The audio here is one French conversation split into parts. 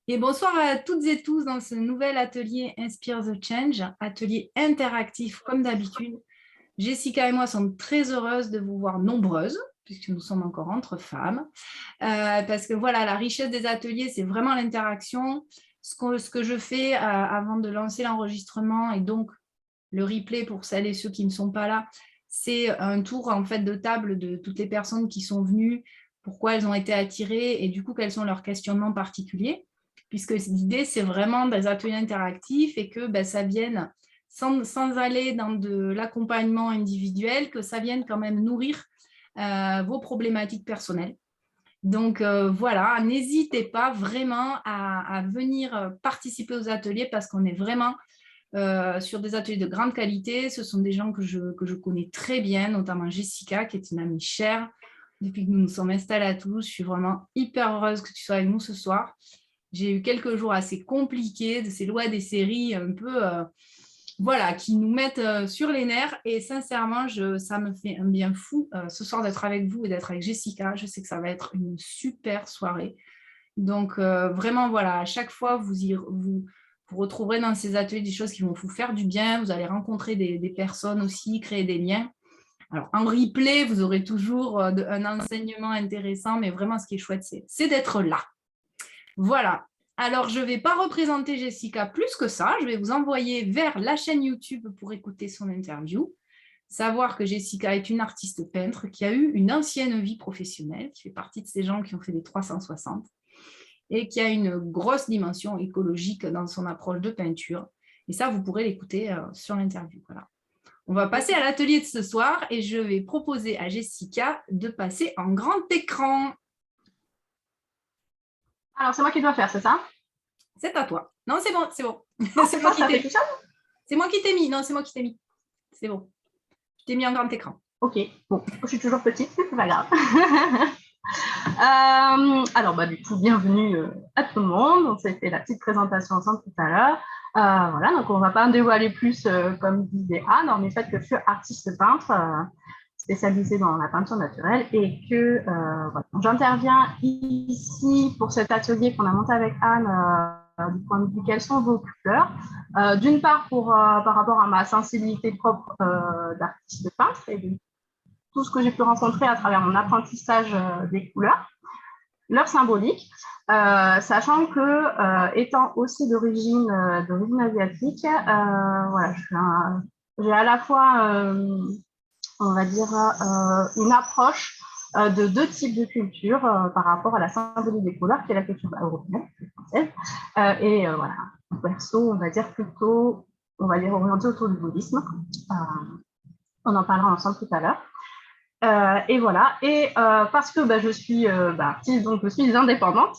Et bonsoir à toutes et tous dans ce nouvel atelier Inspire the Change, atelier interactif comme d'habitude. Jessica et moi sommes très heureuses de vous voir nombreuses, puisque nous sommes encore entre femmes, parce que voilà, la richesse des ateliers, c'est vraiment l'interaction. Ce que je fais avant de lancer l'enregistrement et donc le replay pour celles et ceux qui ne sont pas là, c'est un tour en fait de table de toutes les personnes qui sont venues, pourquoi elles ont été attirées et du coup quels sont leurs questionnements particuliers, puisque l'idée c'est vraiment des ateliers interactifs et que ça vienne sans aller dans de l'accompagnement individuel, que ça vienne quand même nourrir vos problématiques personnelles. Donc voilà, n'hésitez pas vraiment à venir participer aux ateliers parce qu'on est vraiment sur des ateliers de grande qualité. Ce sont des gens que je connais très bien, notamment Jessica, qui est une amie chère depuis que nous nous sommes installés à Toulouse. Je suis vraiment hyper heureuse que tu sois avec nous ce soir. J'ai eu quelques jours assez compliqués de ces lois des séries un peu, voilà, qui nous mettent sur les nerfs. Et sincèrement, ça me fait un bien fou ce soir d'être avec vous et d'être avec Jessica. Je sais que ça va être une super soirée. Donc, vraiment, voilà, à chaque fois, vous retrouverez dans ces ateliers des choses qui vont vous faire du bien. Vous allez rencontrer des personnes aussi, créer des liens. Alors, en replay, vous aurez toujours un enseignement intéressant, mais vraiment, ce qui est chouette, c'est d'être là. Voilà. Alors, je ne vais pas représenter Jessica plus que ça. Je vais vous envoyer vers la chaîne YouTube pour écouter son interview. Savoir que Jessica est une artiste peintre qui a eu une ancienne vie professionnelle, qui fait partie de ces gens qui ont fait des 360 et qui a une grosse dimension écologique dans son approche de peinture. Et ça, vous pourrez l'écouter sur l'interview. Voilà. On va passer à l'atelier de ce soir et je vais proposer à Jessica de passer en grand écran. Alors, c'est moi qui dois faire, c'est ça? C'est à toi. Non, c'est bon, c'est bon. Ah, C'est moi qui ça fait t'ai tout ça? C'est moi qui t'ai mis. Non, c'est moi qui t'ai mis. C'est bon. Je t'ai mis en grand écran. Ok, bon, je suis toujours petite, c'est pas grave. Alors, du coup, bienvenue à tout le monde. On s'est fait la petite présentation ensemble tout à l'heure. Voilà, donc on ne va pas en dévoiler plus, comme disait Anne, en fait que je suis artiste peintre spécialisée dans la peinture naturelle et que voilà. J'interviens ici pour cet atelier qu'on a monté avec Anne du point de vue quelles sont vos couleurs. D'une part, par rapport à ma sensibilité propre d'artiste peintre et de tout ce que j'ai pu rencontrer à travers mon apprentissage des couleurs, leur symbolique, sachant que, étant aussi d'origine asiatique, voilà, j'ai à la fois, on va dire, une approche de deux types de cultures par rapport à la symbolique des couleurs, qui est la culture européenne, française, et voilà, perso, on va dire plutôt, on va dire orienté autour du bouddhisme. On en parlera ensemble tout à l'heure. Et voilà, et parce que je suis artiste, donc je suis indépendante,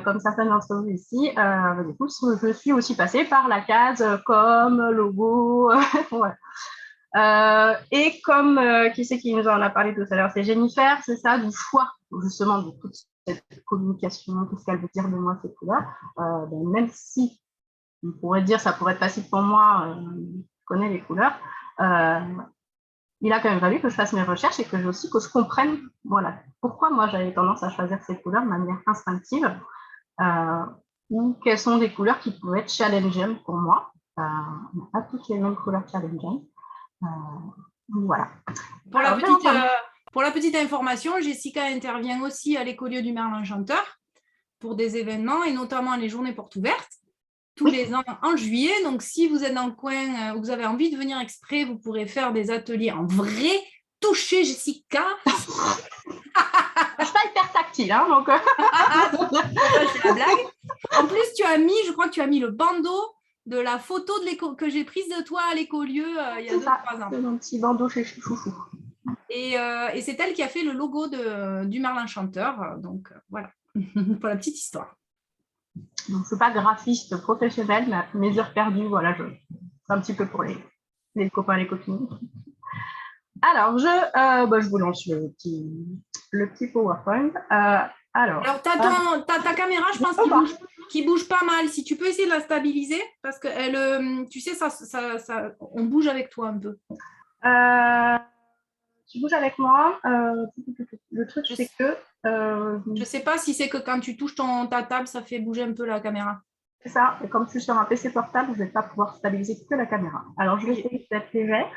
comme certaines d'entre vous ici, du coup, je suis aussi passée par la case com, logo, voilà. Et comme, qui c'est qui nous en a parlé tout à l'heure, c'est Jennifer, c'est ça, du choix, justement, de toute cette communication, tout ce qu'elle veut dire de moi, ces couleurs, même si, on pourrait dire, ça pourrait être facile pour moi, je connais les couleurs, il a quand même fallu que je fasse mes recherches et que je comprenne voilà, pourquoi moi j'avais tendance à choisir ces couleurs de manière instinctive ou quelles sont des couleurs qui pouvaient être challengeantes pour moi. On n'a pas toutes les mêmes couleurs challengeantes. Voilà. Pour la petite information, Jessica intervient aussi à l'écolieu du Merlin Chanteur pour des événements et notamment les journées portes ouvertes tous les ans en juillet. Donc, si vous êtes dans le coin, vous avez envie de venir exprès, vous pourrez faire des ateliers en vrai. Toucher Jessica. Je ne suis pas hyper tactile, hein, donc. C'est la blague. En plus, je crois que tu as mis le bandeau de la photo que j'ai prise de toi à l'écolieu il y a 2-3 ans. C'est un petit bandeau chez Chouchou. Et c'est elle qui a fait le logo du Merlin Chanteur. Donc, voilà, pour la petite histoire. Donc, je ne suis pas graphiste professionnel, mais mes heures perdues, voilà, c'est un petit peu pour les copains et les copines. Alors, je vous lance le petit PowerPoint. Alors ta caméra, je pense qu'il bouge pas mal. Si tu peux essayer de la stabiliser, parce que tu sais, on bouge avec toi un peu. Tu bouges avec moi. Le truc, c'est que Je ne sais pas si c'est que quand tu touches ta table, ça fait bouger un peu la caméra. C'est ça, et comme je suis sur un PC portable, je ne vais pas pouvoir stabiliser que la caméra. Alors, je vais essayer d'être légère.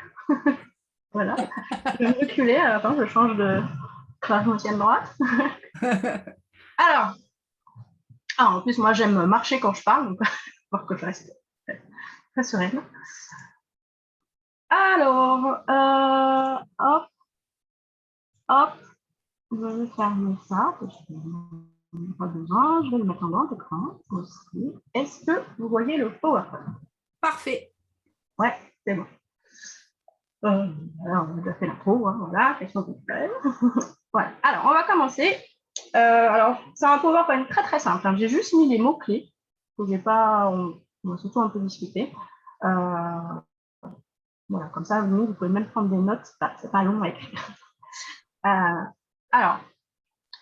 Voilà. Je vais me reculer. Attends, je change de... Enfin, je me tiens droite. Alors, en plus, moi, j'aime marcher quand je parle, donc il faut que je reste très sereine. Alors, hop, hop, je vais fermer ça, parce que je n'ai pas besoin. Je vais le mettre en grand écran aussi. Est-ce que vous voyez le PowerPoint? Parfait. Ouais, c'est bon. Alors, on a déjà fait l'intro, hein, voilà, question complète. Voilà. Alors, on va commencer. Alors, c'est un PowerPoint très très simple. Hein. J'ai juste mis les mots-clés. On va surtout un peu discuter. Voilà, comme ça, vous pouvez même prendre des notes. C'est pas long à écrire. Alors,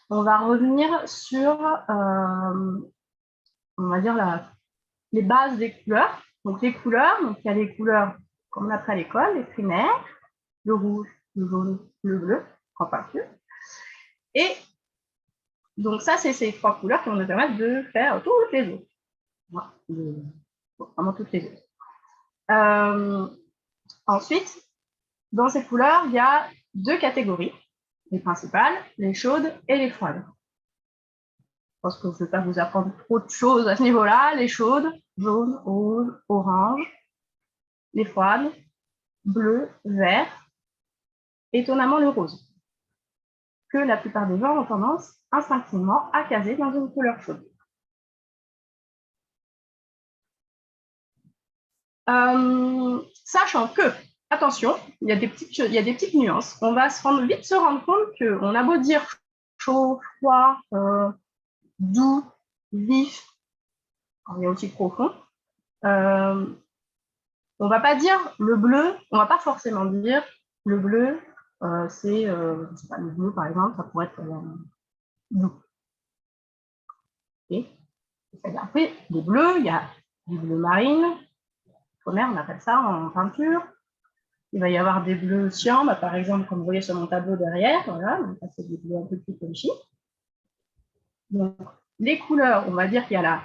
on va revenir sur, on va dire, les bases des couleurs. Donc, les couleurs, donc, il y a les couleurs comme on appelle à l'école, les primaires, le rouge, le jaune, le bleu, en peinture. Et donc, ça, c'est ces 3 couleurs qui vont nous permettre de faire toutes les autres. Voilà, vraiment toutes les autres. Ensuite, dans ces couleurs, il y a 2 catégories, les principales, les chaudes et les froides. Je pense que je ne vais pas vous apprendre trop de choses à ce niveau-là. Les chaudes, jaune, rouge, orange. Les froides, bleu, vert. Étonnamment, le rose, que la plupart des gens ont tendance instinctivement à caser dans une couleur chaude. Sachant que, attention, il y a des petites nuances. On va vite se rendre compte qu'on a beau dire chaud, froid, doux, vif, il y a aussi profond. On va pas dire le bleu, on va pas forcément dire le bleu, c'est le bleu par exemple, ça pourrait être doux. Okay. Après, les bleus, il y a du bleu marine, on appelle ça en peinture. Il va y avoir des bleus cyan, par exemple, comme vous voyez sur mon tableau derrière, voilà, donc ça c'est des bleus un peu plus punchy. Donc, les couleurs, on va dire qu'il y a la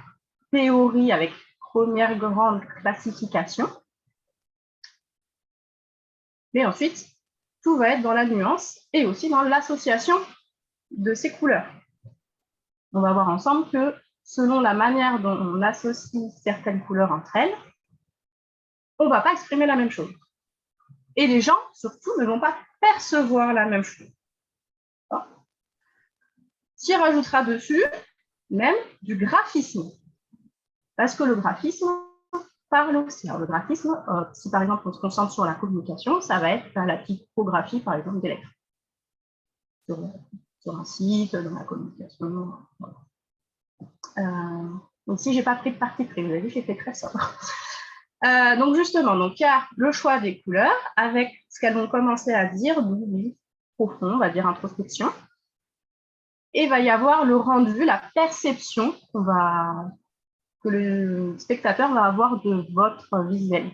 théorie avec première grande classification. Mais ensuite, tout va être dans la nuance et aussi dans l'association de ces couleurs. On va voir ensemble que selon la manière dont on associe certaines couleurs entre elles, on ne va pas exprimer la même chose. Et les gens, surtout, ne vont pas percevoir la même chose. Qui rajoutera dessus même du graphisme. Parce que le graphisme parle aussi. Alors, le graphisme, si par exemple on se concentre sur la communication, ça va être la typographie, par exemple, des lettres. Sur un site, dans la communication. Voilà. Donc, si je n'ai pas pris de parti pris, vous avez vu, j'ai fait très sobre. Donc, justement, il y a le choix des couleurs avec ce qu'elles vont commencer à dire, doux, vif, profond, on va dire introspection. Et il va y avoir le rendu, la perception que le spectateur va avoir de votre visuel.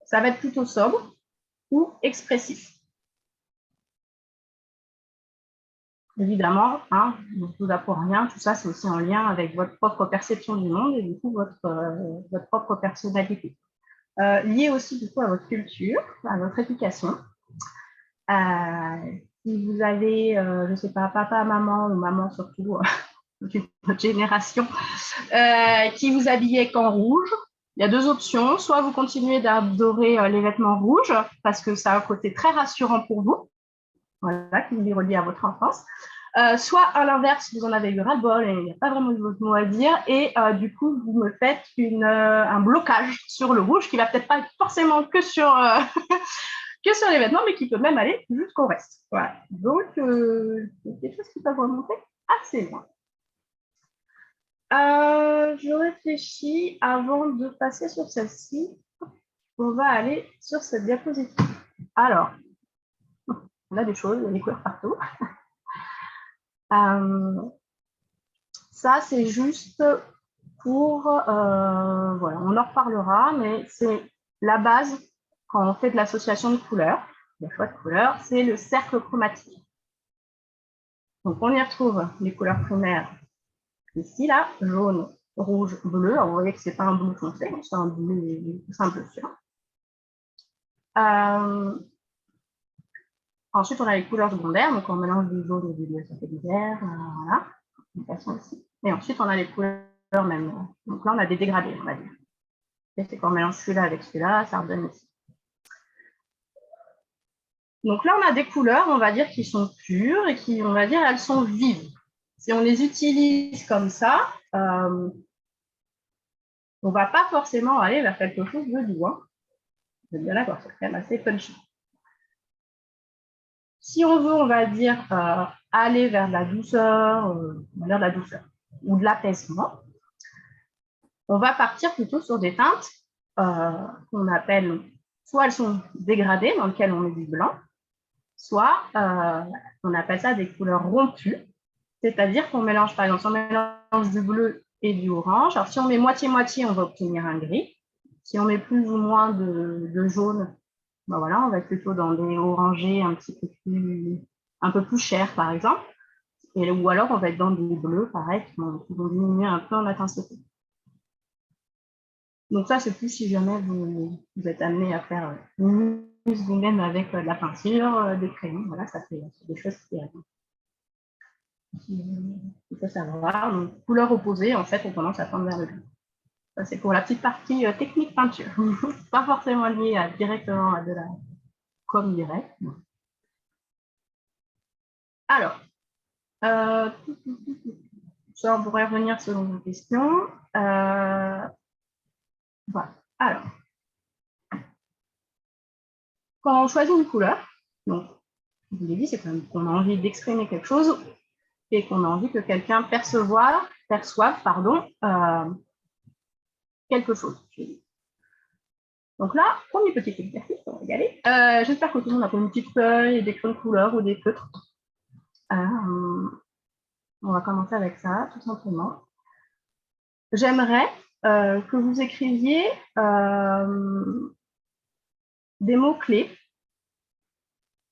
Ça va être plutôt sobre ou expressif. Évidemment, hein, je ne vous apprends rien, tout ça c'est aussi en lien avec votre propre perception du monde et du coup votre propre personnalité. Lié aussi du coup à votre culture, à votre éducation. Si vous avez, je ne sais pas, papa, maman ou maman surtout, notre génération, qui vous habillait qu'en rouge, il y a 2 options. Soit vous continuez d'adorer les vêtements rouges parce que ça a un côté très rassurant pour vous, voilà, qui vous est relié à votre enfance. Soit à l'inverse, vous en avez eu ras-le-bol et il n'y a pas vraiment de votre mot à dire et du coup, vous me faites un blocage sur le rouge qui va peut-être pas être forcément que sur, que sur les vêtements, mais qui peut même aller jusqu'au reste. Voilà. Donc, c'est quelque chose qui peut remonter assez loin. Je réfléchis avant de passer sur celle-ci. On va aller sur cette diapositive. Alors, on a des choses, il y a des couleurs partout. Ça, c'est juste pour... voilà, on en reparlera, mais c'est la base quand on fait de l'association de couleurs, le choix de couleurs, c'est le cercle chromatique. Donc, on y retrouve les couleurs primaires ici, là, jaune, rouge, bleu. Alors, vous voyez que ce n'est pas un bleu foncé, c'est un bleu simple sûr. Ensuite, on a les couleurs secondaires. Donc, on mélange du jaune et du bleu, ça fait du vert. Voilà. Et ensuite, on a les couleurs même. Donc là, on a des dégradés, on va dire. C'est quand on mélange celui-là avec celui-là, ça redonne ici. Donc là, on a des couleurs, on va dire, qui sont pures et qui, on va dire, elles sont vives. Si on les utilise comme ça, on ne va pas forcément aller vers quelque chose de doux. Vous êtes bien d'accord, c'est quand même assez punchy. Si on veut, on va dire, aller vers de la douceur, ou de l'apaisement, on va partir plutôt sur des teintes qu'on appelle, soit elles sont dégradées, dans lesquelles on met du blanc, soit on appelle ça des couleurs rompues, c'est-à-dire qu'on mélange, par exemple, si on mélange du bleu et du orange, alors si on met moitié-moitié, on va obtenir un gris. Si on met plus ou moins de jaune, ben voilà, on va être plutôt dans des orangés un peu plus chers, par exemple. Ou alors, on va être dans des bleus, pareil, qui vont diminuer un peu en intensité. Donc ça, c'est plus si jamais vous êtes amené à faire une mise vous-même avec de la peinture, des crayons. Voilà, ça fait des choses il faut savoir. Donc, couleur opposée, en fait, on commence à tendre vers le bleu. Ça, c'est pour la petite partie technique peinture. Pas forcément lié directement à de la com directe. Alors, ça, on pourrait revenir selon vos questions. Voilà. Alors, quand on choisit une couleur, donc, je vous l'ai dit, c'est quand même qu'on a envie d'exprimer quelque chose et qu'on a envie que quelqu'un perçoive quelque chose. Donc là, premier petit exercice, on va y aller. J'espère que tout le monde a une petite feuille, des crayons de couleur ou des feutres. On va commencer avec ça, tout simplement. J'aimerais que vous écriviez des mots-clés.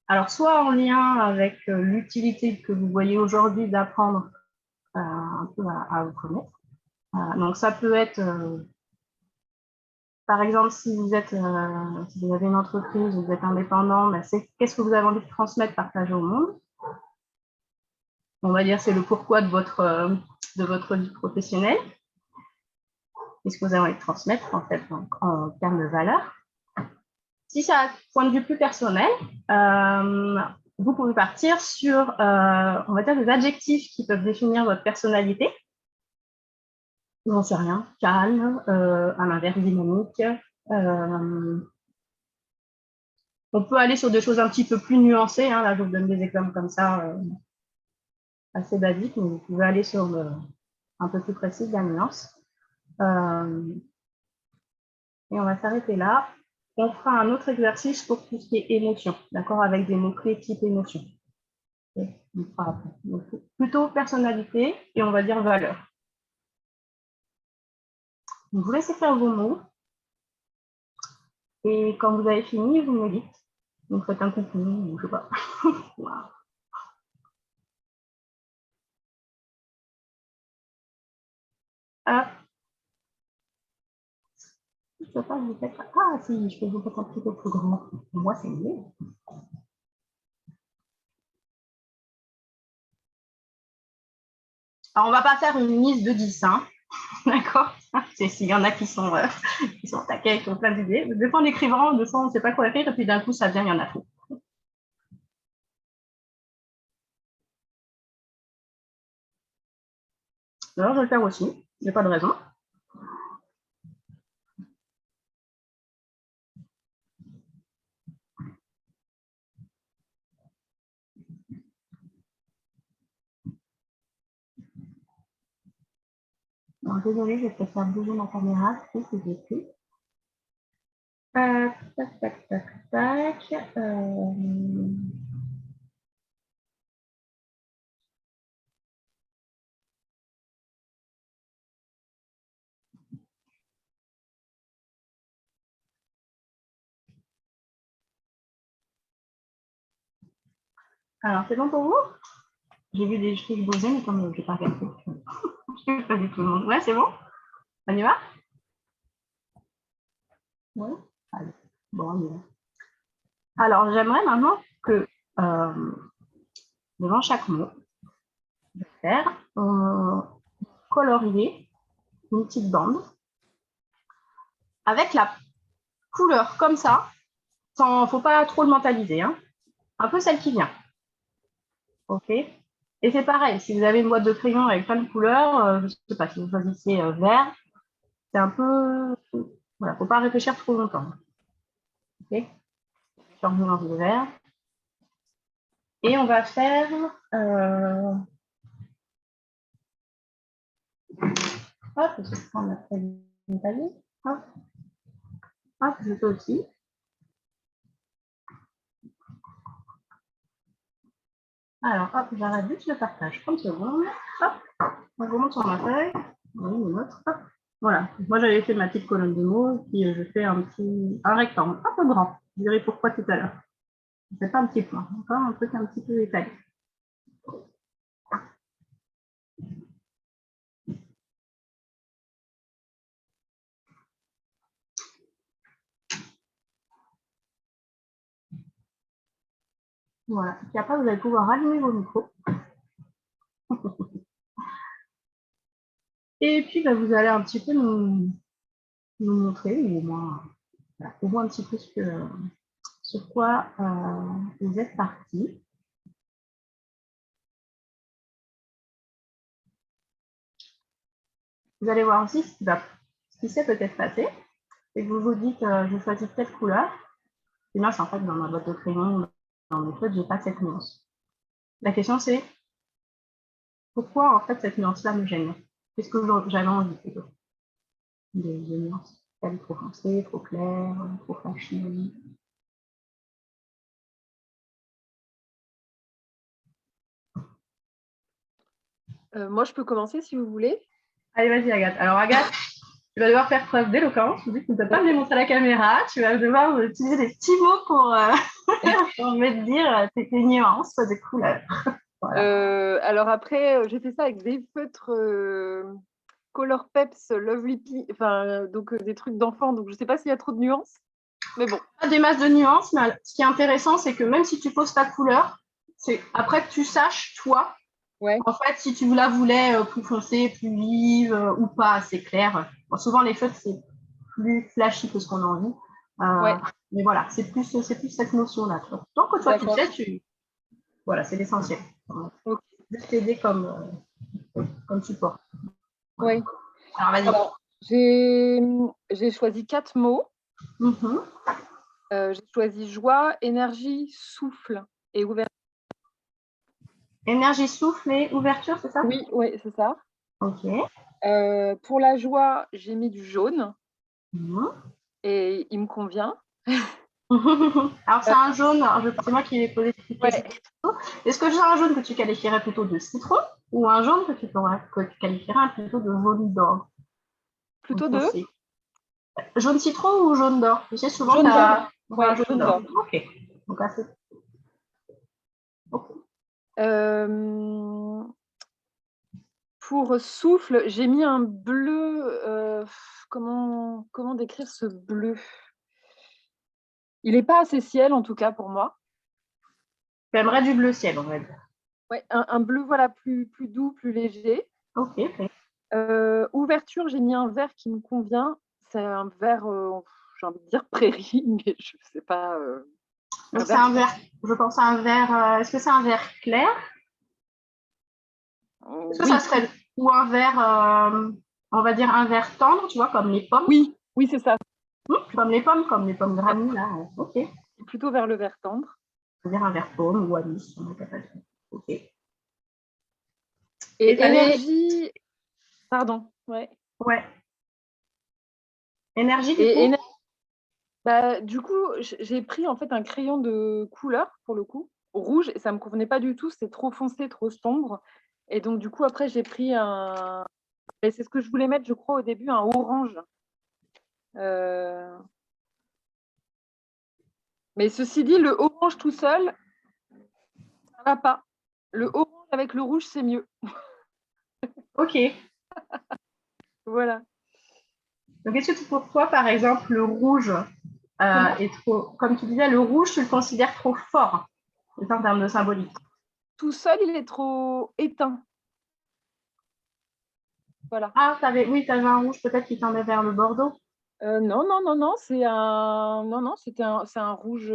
Alors, soit en lien avec l'utilité que vous voyez aujourd'hui d'apprendre un peu à vous connaître. Donc, ça peut être, par exemple, si vous avez une entreprise, vous êtes indépendant, ben qu'est-ce que vous avez envie de transmettre, partager au monde. On va dire c'est le pourquoi de votre vie professionnelle. Qu'est-ce que vous avez envie de transmettre, en fait, en termes de valeur. Si c'est un point de vue plus personnel, vous pouvez partir sur, on va dire, des adjectifs qui peuvent définir votre personnalité. J'en sais rien, calme, à l'inverse, dynamique. On peut aller sur des choses un petit peu plus nuancées. Là, je vous donne des exemples comme ça, assez basiques, mais vous pouvez aller sur un peu plus précis de la nuance. Et on va s'arrêter là. On fera un autre exercice pour tout ce qui est émotion, d'accord, avec des mots-clés type émotion. On fera après. Donc, plutôt personnalité et on va dire valeur. Donc, vous laissez faire vos mots. Et quand vous avez fini, vous me dites. Donc, faites un coucou, ou je sais pas. Wow. Je peux pas vous faire. Ah, si, je peux vous faire un petit peu plus grand. Moi, c'est mieux. Alors, on va pas faire une liste de 10, hein. D'accord. S'il y en a qui sont taquets, qui ont plein d'idées. Des fois, en écrivant, de fois, on ne sait pas quoi écrire, et puis d'un coup, ça vient, il y en a trop. Alors, je vais le faire aussi. Il n'y a pas de raison. Alors, désolée, je vais peut-être faire bouger ma caméra, c'est ce que j'ai fait. Tac, tac, tac, tac. Alors, c'est bon pour vous? J'ai vu des filles bosser, mais comme je n'ai pas regardé, je n'ai pas vu tout le monde. Ouais, c'est bon? On y va? Ouais. Allez. Bon, on y va. Alors, j'aimerais maintenant que devant chaque mot, je vais faire colorier une petite bande avec la couleur comme ça, sans, faut pas trop le mentaliser, hein. Un peu celle qui vient. OK? Et c'est pareil, si vous avez une boîte de crayon avec plein de couleurs, je ne sais pas, si vous choisissez vert, c'est un peu... Voilà, faut pas réfléchir trop longtemps. OK? Je mélange le vert. Et on va faire... Hop, je vais prendre la feuille de papier. Hop, hop, je fais aussi. Alors, hop, j'arrête juste le partage. 30 secondes. Hop, on remonte sur ma feuille. Oui, une autre. Hop. Voilà. Moi, j'avais fait ma petite colonne de mots, puis je fais un rectangle un peu grand. Vous verrez pourquoi tout à l'heure. C'est pas un petit point, encore un truc un petit peu étalé. Voilà. Puis après, vous allez pouvoir allumer vos micros. Et puis, bah, vous allez un petit peu nous montrer, ou au moins un petit peu sur quoi vous êtes parti. Vous allez voir aussi ce qui s'est peut-être passé. Et vous vous dites, je choisis telle couleur. Et moi, en fait, dans ma boîte de crayon, dans mes feuilles, je n'ai pas cette nuance. La question, c'est pourquoi, en fait, cette nuance-là me gêne? Qu'est-ce que j'avais envie plutôt de nuances? Elle est trop foncée, trop claire, trop flashy. Moi, je peux commencer si vous voulez. Allez, vas-y, Agathe. Alors, Agathe, tu vas devoir faire preuve d'éloquence. Tu ne peux pas me les montrer à la caméra. Tu vas devoir utiliser des petits mots pour me dire tes nuances de couleurs. Voilà. Alors après, j'ai fait ça avec des feutres Color Peps, Lovely Pea, enfin, donc des trucs d'enfants. Donc, je ne sais pas s'il y a trop de nuances. Mais bon. Pas des masses de nuances, mais ce qui est intéressant, c'est que même si tu poses ta couleur, c'est après que tu saches, toi, ouais. En fait, si tu la voulais plus foncée, plus vive ou pas assez claire, bon, souvent les feutres, c'est plus flashy que ce qu'on a envie. Ouais. Mais voilà, c'est plus cette notion-là. Tant que toi, tu sais, voilà, c'est l'essentiel. Okay. Juste t'aider comme support. Voilà. Oui. Alors, vas-y. Alors, j'ai choisi 4 mots. J'ai choisi joie, énergie, souffle et ouverture. Énergie, souffle et ouverture, c'est ça? Oui, oui, c'est ça. Ok. Pour la joie, j'ai mis du jaune et il me convient. Alors, c'est un jaune, c'est moi qui l'ai posé cette question. Est-ce que c'est un jaune que tu qualifierais plutôt de citron ou un jaune que tu qualifierais plutôt de jaune d'or? Plutôt de jaune citron ou jaune d'or? Tu sais, souvent, jaune d'or. Ouais, jaune d'or. Ok. Donc, assez. Okay. Pour souffle, j'ai mis un bleu. Comment décrire ce bleu? Il n'est pas assez ciel, en tout cas, pour moi. Tu aimerais du bleu ciel, on va dire. Oui, un bleu voilà, plus doux, plus léger. Ok. Ouverture, j'ai mis un vert qui me convient. C'est un vert, j'ai envie de dire prairie, mais je ne sais pas. Donc, c'est un vert, je pense à un vert. Est-ce que c'est un vert clair? Est-ce que ça serait ou un vert, on va dire un vert tendre, tu vois, comme les pommes? Oui, c'est ça. Comme les pommes granny, là. Ok. Plutôt vers le vert tendre. C'est-à-dire un vert pomme ou anis, on est capable. Ok. Et énergie. Pardon, ouais. Ouais. Énergie, du coup bah, du coup, j'ai pris en fait un crayon de couleur, pour le coup, rouge, et ça ne me convenait pas du tout, c'était trop foncé, trop sombre. Et donc, du coup, après, j'ai pris un... Et c'est ce que je voulais mettre, je crois, au début, un orange. Mais ceci dit, le orange tout seul, ça ne va pas. Le orange avec le rouge, c'est mieux. Ok. Voilà. Donc, est-ce que pour toi, par exemple, le rouge est trop, comme tu disais, le rouge, tu le considères trop fort en termes de symbolique? Tout seul, il est trop éteint. Voilà. Ah, oui, tu avais un rouge peut-être qui tendait vers le bordeaux. Non, non, non, non, c'est un rouge.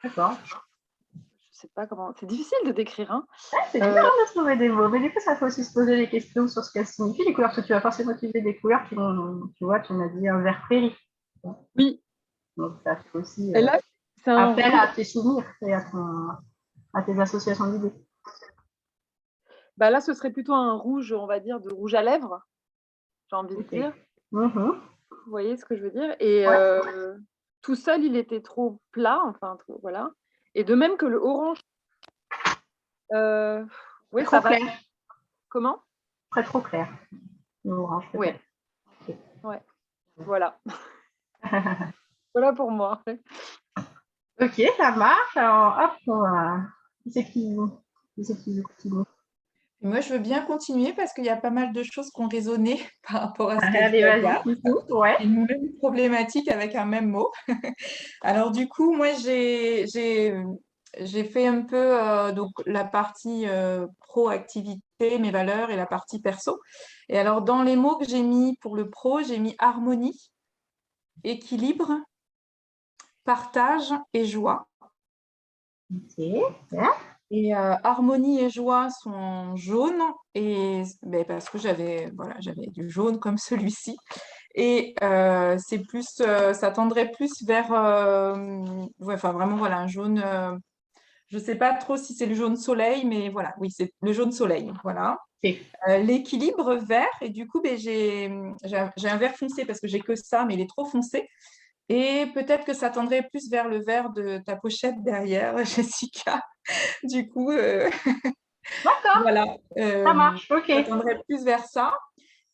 D'accord. Je sais pas comment. C'est difficile de décrire. Hein. Ouais, c'est dur de trouver des mots, mais du coup, ça faut aussi se poser des questions sur ce qu'elles signifient, les couleurs, parce que tu vas forcément utiliser des couleurs qui vont, tu vois, tu m'as dit un vert prairie. Oui. Donc, ça fait aussi Et là, c'est un appel rouge. à tes souvenirs et à tes associations d'idées. Bah là, ce serait plutôt un rouge, on va dire, de rouge à lèvres, j'ai envie de dire. Vous voyez ce que je veux dire? Et tout seul, il était trop plat, enfin, voilà. Et de même que le orange. Oui, trop ça va. clair. Comment? Très trop clair. L'orange, Oui. Okay. Ouais. Voilà. Voilà pour moi. Ok, ça marche. Alors, hop, qui c'est qui veut continuer? Moi, je veux bien continuer parce qu'il y a pas mal de choses qui ont résonné par rapport à ce qu'a Allez, dit vas-y, Agathe. du coup, ouais. Une même problématique avec un même mot. Alors du coup, moi, j'ai fait un peu donc, la partie pro-activité, mes valeurs et la partie perso. Et alors, dans les mots que j'ai mis pour le pro, j'ai mis harmonie, équilibre, partage et joie. Ok, yeah. Et harmonie et joie sont en jaune, et, parce que j'avais du jaune comme celui-ci. Et c'est plus, ça tendrait plus vers, enfin vraiment voilà, un jaune. Je ne sais pas trop si c'est le jaune soleil, mais voilà, oui, c'est le jaune soleil, voilà. Okay. L'équilibre vert, et du coup, j'ai un vert foncé parce que j'ai que ça, mais il est trop foncé. Et peut-être que ça tendrait plus vers le vert de ta pochette derrière, Jessica. Du coup, D'accord, voilà, ça marche, ok. ça tendrait plus vers ça.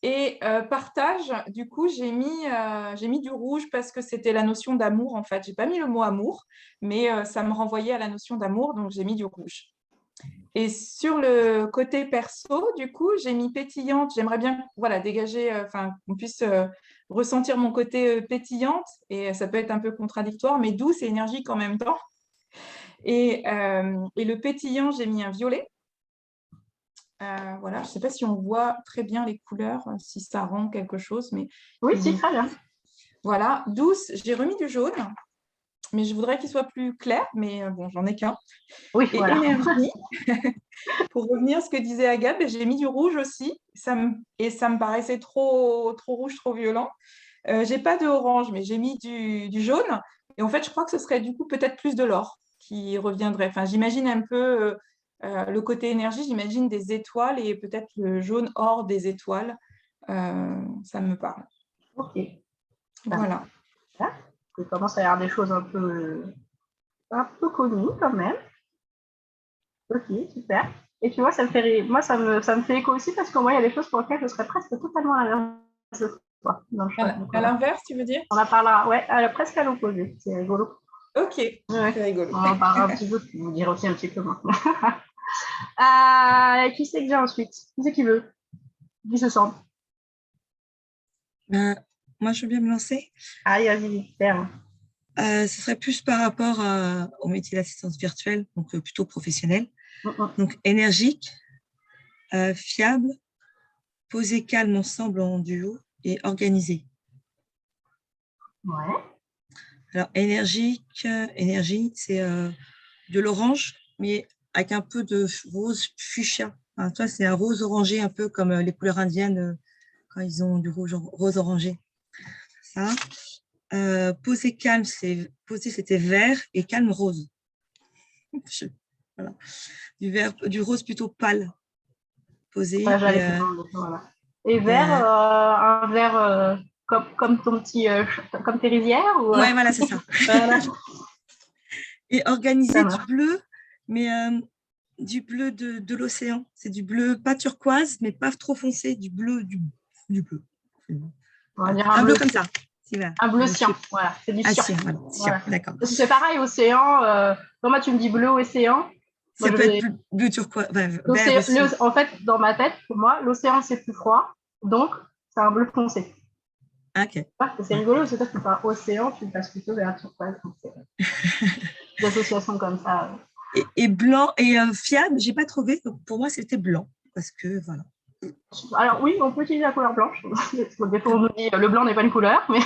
Et partage, du coup, j'ai mis du rouge parce que c'était la notion d'amour, en fait. J'ai pas mis le mot amour, mais ça me renvoyait à la notion d'amour, donc j'ai mis du rouge. Et sur le côté perso, du coup, j'ai mis pétillante. J'aimerais bien, voilà, dégager, enfin, qu'on puisse ressentir mon côté pétillante, et ça peut être un peu contradictoire, mais douce et énergique en même temps. Et le pétillant, j'ai mis un violet. Voilà, je ne sais pas si on voit très bien les couleurs, si ça rend quelque chose, mais oui, si, très bien. Voilà, douce, j'ai remis du jaune, mais je voudrais qu'il soit plus clair, mais bon, j'en ai qu'un. Oui, et voilà. Énergie, pour revenir à ce que disait Agathe, j'ai mis du rouge aussi, et ça me paraissait trop rouge, trop violent. J'ai pas de orange, mais j'ai mis du jaune, et en fait, je crois que ce serait du coup peut-être plus de l'or qui reviendrait. Enfin, j'imagine un peu le côté énergie, j'imagine des étoiles et peut-être le jaune or des étoiles. Ça me parle. Ok. Voilà. Je commence à y avoir des choses un peu connues quand même. Ok, super. Et tu vois, ça me fait, moi, ça me fait écho aussi parce que moi, il y a des choses pour lesquelles je serais presque totalement à l'inverse de toi. À l'inverse, tu veux dire? On en parlera, ouais, presque à l'opposé. C'est rigolo. Ok, ouais. C'est rigolo. On en parlera un petit peu, puis vous dire aussi un petit peu maintenant. Qui c'est que j'ai ensuite? Qui c'est qui veut? Qui se sent? Moi, je veux bien me lancer. Allez, vas-y, super. Ce serait plus par rapport au métier d'assistance virtuelle, donc plutôt professionnel. Donc, énergique, fiable, posé, calme, ensemble en duo et organisé. Ouais. Alors, énergie, c'est de l'orange, mais avec un peu de rose fuchsia. Enfin, toi, c'est un rose orangé, un peu comme les couleurs indiennes quand ils ont du rose orangé. Ça. Posé calme, c'était vert, et calme rose. Voilà. Du rose plutôt pâle. Posé. Voilà. Et vert, un vert comme ton petit, comme tes rizières ou... Ouais, voilà, c'est ça. Voilà. Et organisé du bleu, mais du bleu de l'océan. C'est du bleu pas turquoise, mais pas trop foncé, du bleu. On va dire un bleu comme ça. Un bleu cyan, voilà, c'est du cyan. Voilà. D'accord. C'est pareil, océan. Moi, tu me dis bleu océan, Ça Moi, peut être bleu turquoise, vert aussi. En fait, dans ma tête, pour moi, l'océan, c'est plus froid. Donc, c'est un bleu foncé. Ok. C'est rigolo, c'est-à-dire que tu parles océan, tu passes plutôt vers turquoise. Des associations comme ça. Et blanc et fiable, j'ai pas trouvé. Donc pour moi, c'était blanc. Parce que voilà. Alors oui, on peut utiliser la couleur blanche. Des fois, on nous dit le blanc n'est pas une couleur, mais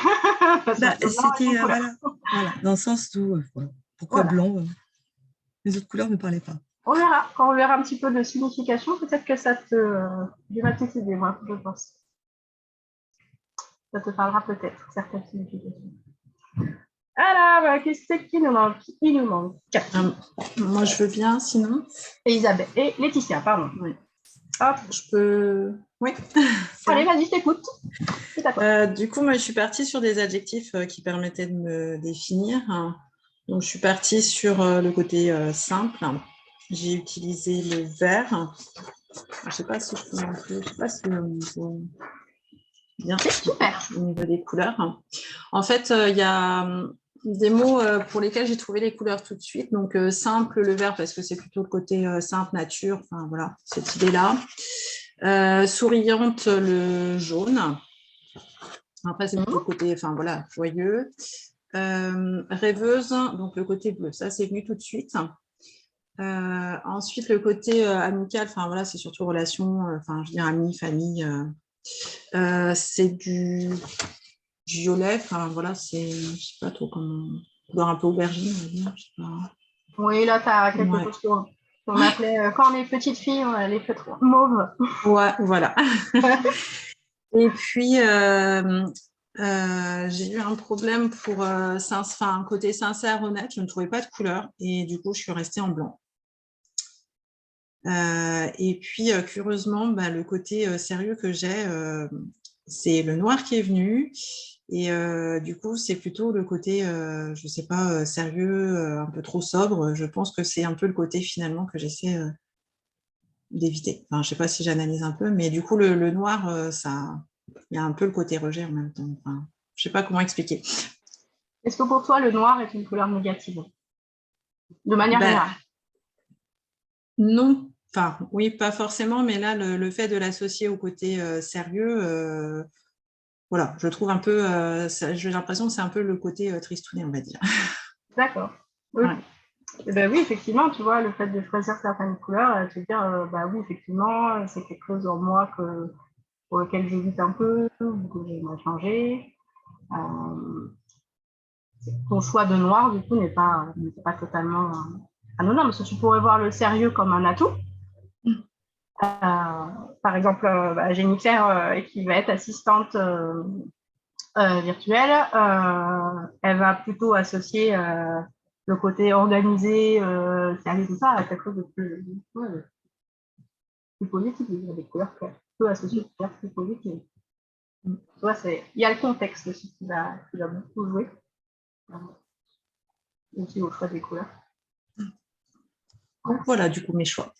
C'était voilà, dans le sens où voilà. Pourquoi blanc les autres couleurs ne me parlaient pas. On verra. Quand on verra un petit peu de signification, peut-être que ça te donnera petite idée, moi, je pense. Ça te parlera peut-être certaines significations. Alors, qu'est-ce qui nous manque? Il nous manque. Moi, je veux bien, sinon. Et Isabelle. Et Laetitia, pardon. Oui. Hop, je peux. Oui. Allez, vas-y, je t'écoute. Du coup, moi, je suis partie sur des adjectifs qui permettaient de me définir. Donc, je suis partie sur le côté simple. J'ai utilisé le vert. Je ne sais pas si je peux montrer. Je ne sais pas si au niveau... Bien, super. Au niveau des couleurs. En fait, il y a des mots pour lesquels j'ai trouvé les couleurs tout de suite. Donc, simple, le vert, parce que c'est plutôt le côté simple, nature. Enfin, voilà, cette idée-là. Souriante, le jaune. Après, c'est plutôt le côté, enfin, voilà, joyeux. Rêveuse, donc le côté bleu. Ça, c'est venu tout de suite. Ensuite, le côté amical, enfin, voilà, c'est surtout relation, enfin, je veux dire, amis, famille. C'est du violet, enfin voilà, c'est, je sais pas trop comment, couleur un peu aubergine, on va dire, je sais pas. Oui, là, tu as quelque chose qu'on appelait, quand on est petite fille, on les fait trop mauve. Ouais, voilà. Et puis, j'ai eu un problème pour un côté sincère, honnête, je ne trouvais pas de couleur, et du coup, je suis restée en blanc. Et puis, curieusement, le côté sérieux que j'ai, c'est le noir qui est venu. Et du coup, c'est plutôt le côté, je ne sais pas, sérieux, un peu trop sobre. Je pense que c'est un peu le côté finalement que j'essaie d'éviter. Enfin, je ne sais pas si j'analyse un peu, mais du coup, le noir, ça, il y a un peu le côté rejet en même temps. Enfin, je ne sais pas comment expliquer. Est-ce que pour toi, le noir est une couleur négative? De manière générale? Non. Enfin, oui, pas forcément, mais là, le fait de l'associer au côté sérieux, voilà, je trouve un peu, j'ai l'impression que c'est un peu le côté tristouné, on va dire. D'accord. Oui. Ouais. Et ben oui, effectivement, tu vois, le fait de choisir certaines couleurs, te dire, oui, effectivement, c'est quelque chose en moi pour lequel j'hésite un peu, ou que j'aimerais changer. Ton choix de noir, du coup, n'est pas totalement anodin, parce que tu pourrais voir le sérieux comme un atout. Par exemple, Jennifer, qui va être assistante virtuelle, elle va plutôt associer le côté organisé, sérieux, tout ça, à quelque chose de plus positif. Il y a des couleurs qu'elle peut associer de couleurs plus positives. Tu vois, il y a le contexte aussi qui va beaucoup jouer. Aussi au choix des couleurs. Donc voilà, du coup, mes choix.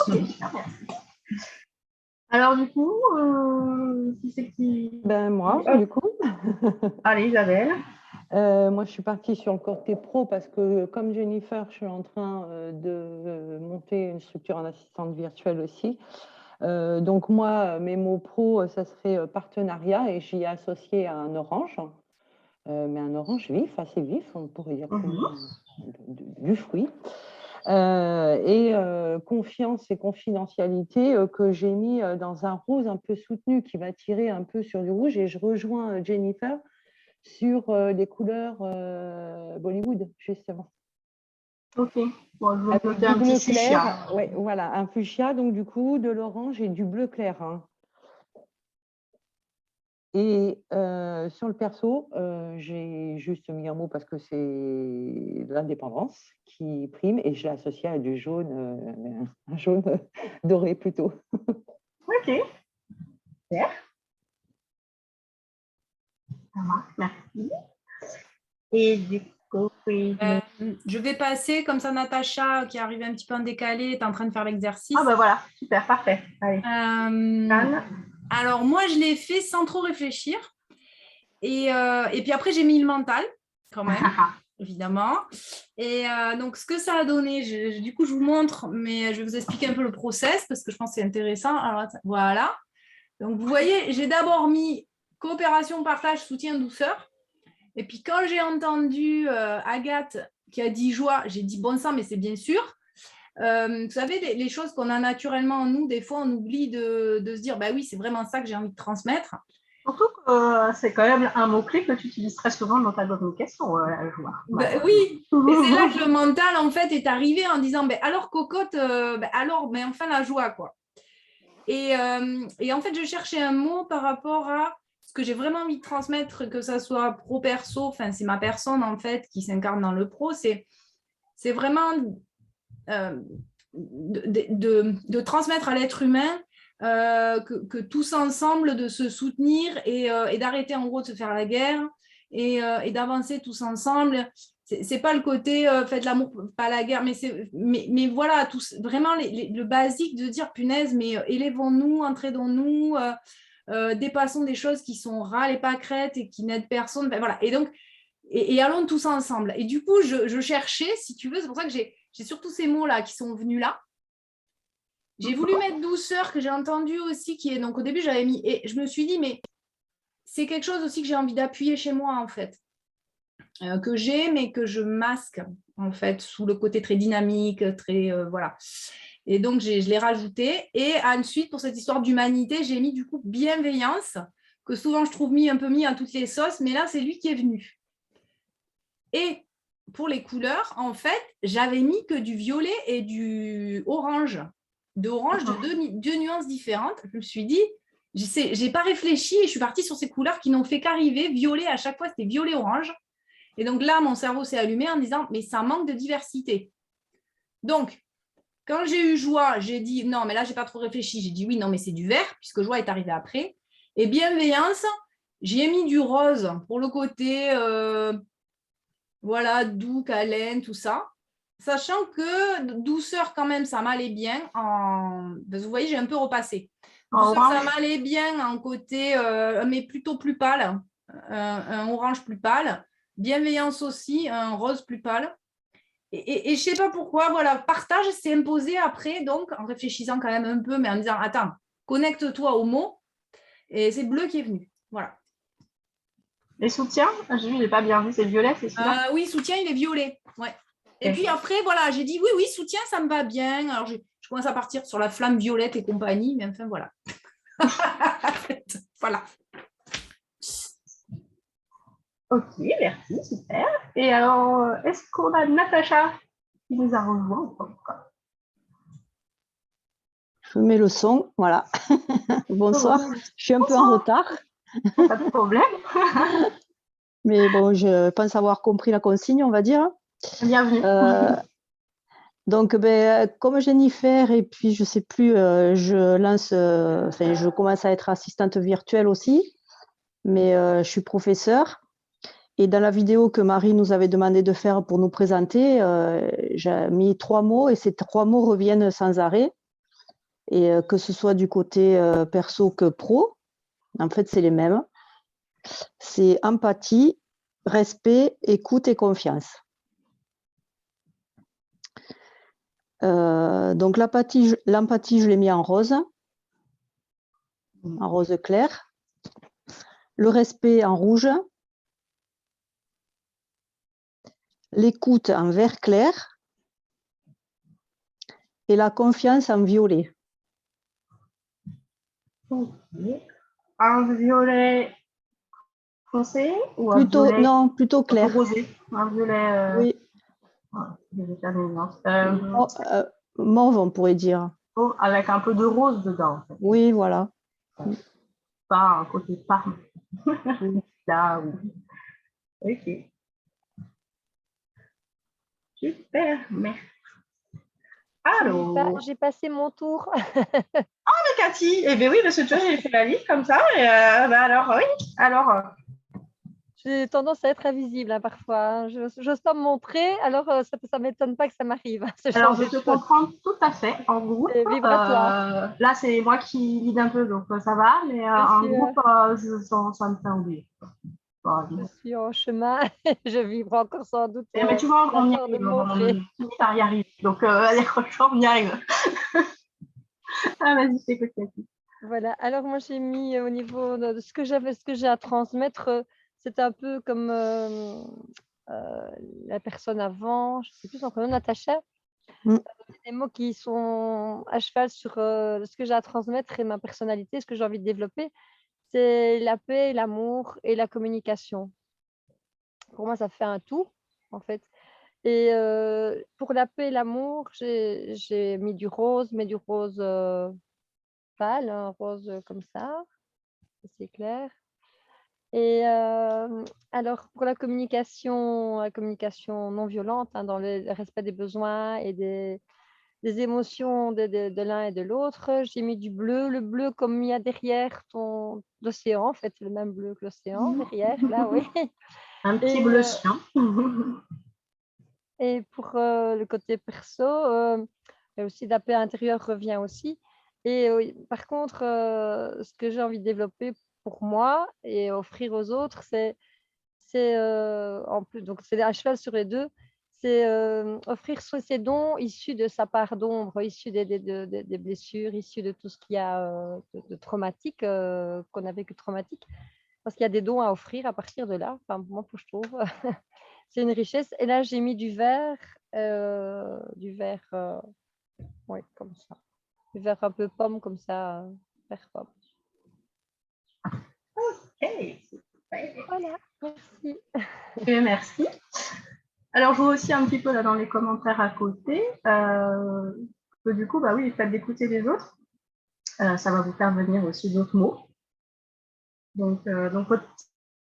Ok, super, merci. Alors, du coup, qui c'est qui... Moi, du coup. Allez, Isabelle. Moi, je suis partie sur le côté pro parce que, comme Jennifer, je suis en train de monter une structure en assistante virtuelle aussi. Donc, moi, mes mots pro, ça serait partenariat et j'y ai associé un orange, mais un orange vif, assez vif, on pourrait dire du fruit. Et confiance et confidentialité que j'ai mis dans un rose un peu soutenu qui va tirer un peu sur du rouge. Et je rejoins Jennifer sur les couleurs Bollywood, justement. Ok. Bon, je vais avec noter un petit fuchsia. Ouais, voilà, un fuchsia, donc du coup, de l'orange et du bleu clair. Hein. Et sur le perso, j'ai juste mis un mot parce que c'est l'indépendance qui prime et je l'ai associé à du jaune, un jaune doré plutôt. Ok. Super. Ça marche, merci. Et du coup, je vais passer, comme ça Natacha, qui arrive un petit peu en décalé, est en train de faire l'exercice. Ah ben voilà, super, parfait. Allez. Alors moi, je l'ai fait sans trop réfléchir. Et puis après, j'ai mis le mental, quand même. évidemment. Et donc, ce que ça a donné, du coup, je vous montre, mais je vais vous expliquer un peu le process parce que je pense que c'est intéressant. Alors, voilà. Donc, vous voyez, j'ai d'abord mis coopération, partage, soutien, douceur. Et puis, quand j'ai entendu Agathe qui a dit joie, j'ai dit bon sang, mais c'est bien sûr. Vous savez, les choses qu'on a naturellement en nous, des fois, on oublie de se dire, bah oui, c'est vraiment ça que j'ai envie de transmettre. Surtout que c'est quand même un mot-clé que tu utilises très souvent dans ta communication, la joie. Ben oui, et c'est là que le mental, en fait, est arrivé en disant, ben alors, cocotte, alors, mais enfin, la joie, quoi. Et en fait, je cherchais un mot par rapport à ce que j'ai vraiment envie de transmettre, que ça soit pro-perso, enfin, c'est ma personne, en fait, qui s'incarne dans le pro, c'est vraiment de transmettre à l'être humain que tous ensemble, de se soutenir et d'arrêter en gros de se faire la guerre et d'avancer tous ensemble. C'est pas le côté faites l'amour, pas la guerre, mais voilà, vraiment le basique de dire punaise, mais élevons-nous, entraidons-nous, dépassons des choses qui sont râles et pâquerettes et qui n'aident personne. Ben, voilà. Et donc, et allons tous ensemble. Et du coup, je cherchais, si tu veux, c'est pour ça que j'ai surtout ces mots-là qui sont venus là. J'ai voulu mettre douceur, que j'ai entendu aussi, qui est, donc au début, j'avais mis, et je me suis dit, mais c'est quelque chose aussi que j'ai envie d'appuyer chez moi, en fait, que j'ai, mais que je masque, en fait, sous le côté très dynamique, très, voilà. Et donc, je l'ai rajouté. Et ensuite, pour cette histoire d'humanité, j'ai mis, du coup, bienveillance, que souvent, je trouve un peu mis à toutes les sauces, mais là, c'est lui qui est venu. Et pour les couleurs, en fait, j'avais mis que du violet et du orange. De deux nuances différentes. Je me suis dit, je n'ai pas réfléchi et je suis partie sur ces couleurs qui n'ont fait qu'arriver. Violet, à chaque fois, c'était violet-orange. Et donc là, mon cerveau s'est allumé en disant, mais ça manque de diversité. Donc, quand j'ai eu joie, j'ai dit, non, mais là, je n'ai pas trop réfléchi. J'ai dit, oui, non, mais c'est du vert, puisque joie est arrivé après. Et bienveillance, j'ai mis du rose pour le côté, voilà, doux, câlin, tout ça. Sachant que douceur, quand même, ça m'allait bien. Vous voyez, j'ai un peu repassé. Douceur, ça m'allait bien en côté, mais plutôt plus pâle. Un orange plus pâle. Bienveillance aussi, un rose plus pâle. Et je ne sais pas pourquoi, voilà, partage s'est imposé après, donc en réfléchissant quand même un peu, mais en disant, attends, connecte-toi au mot. Et c'est bleu qui est venu. Voilà. Les soutiens, je n'ai pas bien vu, c'est violet, c'est celui-là oui, soutien, il est violet. Ouais. Et puis après, voilà, j'ai dit oui, soutien, ça me va bien. Alors, je commence à partir sur la flamme violette et compagnie, mais enfin, voilà. Voilà. Ok, merci, super. Et alors, est-ce qu'on a Natacha qui nous a rejoint ou pas? Je mets le son, voilà. Bonsoir, je suis un peu en retard. Pas de problème. Mais bon, je pense avoir compris la consigne, on va dire. Bienvenue. Donc, comme Jennifer, et puis je ne sais plus, je commence à être assistante virtuelle aussi, mais je suis professeure. Et dans la vidéo que Marie nous avait demandé de faire pour nous présenter, j'ai mis 3 mots et ces 3 mots reviennent sans arrêt. Et que ce soit du côté perso que pro, en fait, c'est les mêmes. C'est empathie, respect, écoute et confiance. Donc l'empathie, je l'ai mis en rose clair. Le respect en rouge. L'écoute en vert clair. Et la confiance en violet. Okay. Un violet foncé ou plutôt, un violet non, plutôt clair. Rosé. Un violet. Oui. Mauve, on pourrait dire. Oh, avec un peu de rose dedans. En fait. Oui, voilà. Pas un côté parme. Là, oui. Ok. Super, merci. Allô. J'ai passé mon tour. Mais Cathy, eh bien oui, parce que tu vois, j'ai fait la liste comme ça. Et alors, oui. Alors. J'ai tendance à être invisible hein, parfois. Hein. J'ose pas me montrer, alors ça ne m'étonne pas que ça m'arrive. Alors, je te comprends tout à fait en groupe. Là, c'est moi qui lead un peu, donc ça va. Mais en groupe, ça me fait oublier. Je suis en chemin, je vivrai encore sans doute. Mais tu vois, on y peur de arrive, montrer. on y arrive. Donc, allez, franchement, on y arrive. Ah, vas-y, c'est quoi, Cathy? Voilà, alors moi j'ai mis au niveau de ce que j'avais, ce que j'ai à transmettre, c'est un peu comme la personne avant, je ne sais plus son prénom, Natacha. C'est des mots qui sont à cheval sur ce que j'ai à transmettre et ma personnalité, ce que j'ai envie de développer. C'est la paix, l'amour et la communication. Pour moi, ça fait un tout, en fait. Et pour la paix et l'amour, j'ai mis du rose, mais du rose pâle, un rose comme ça, c'est clair. Et alors, pour la communication non violente, hein, dans le respect des besoins et des émotions de l'un et de l'autre, j'ai mis du bleu. Le bleu comme il y a derrière l'océan, en fait, c'est le même bleu que l'océan, derrière, là, oui. Un petit Et, bleu chien. et pour le côté perso, et aussi la paix intérieure revient aussi. Et par contre, ce que j'ai envie de développer pour moi et offrir aux autres, c'est en plus, donc c'est à cheval sur les deux, c'est offrir ces dons issus de sa part d'ombre, issus des blessures, issus de tout ce qu'il y a de traumatique, qu'on a vécu traumatique, parce qu'il y a des dons à offrir à partir de là, enfin, moi, je trouve. C'est une richesse. Et là, j'ai mis du vert, ouais, comme ça. Du vert un peu pomme, comme ça, vert pomme. Ok, Voilà, merci. merci. Alors, je vois aussi un petit peu là dans les commentaires à côté que du coup, bah oui, le fait d'écouter les autres, ça va vous faire venir aussi d'autres mots. Donc votre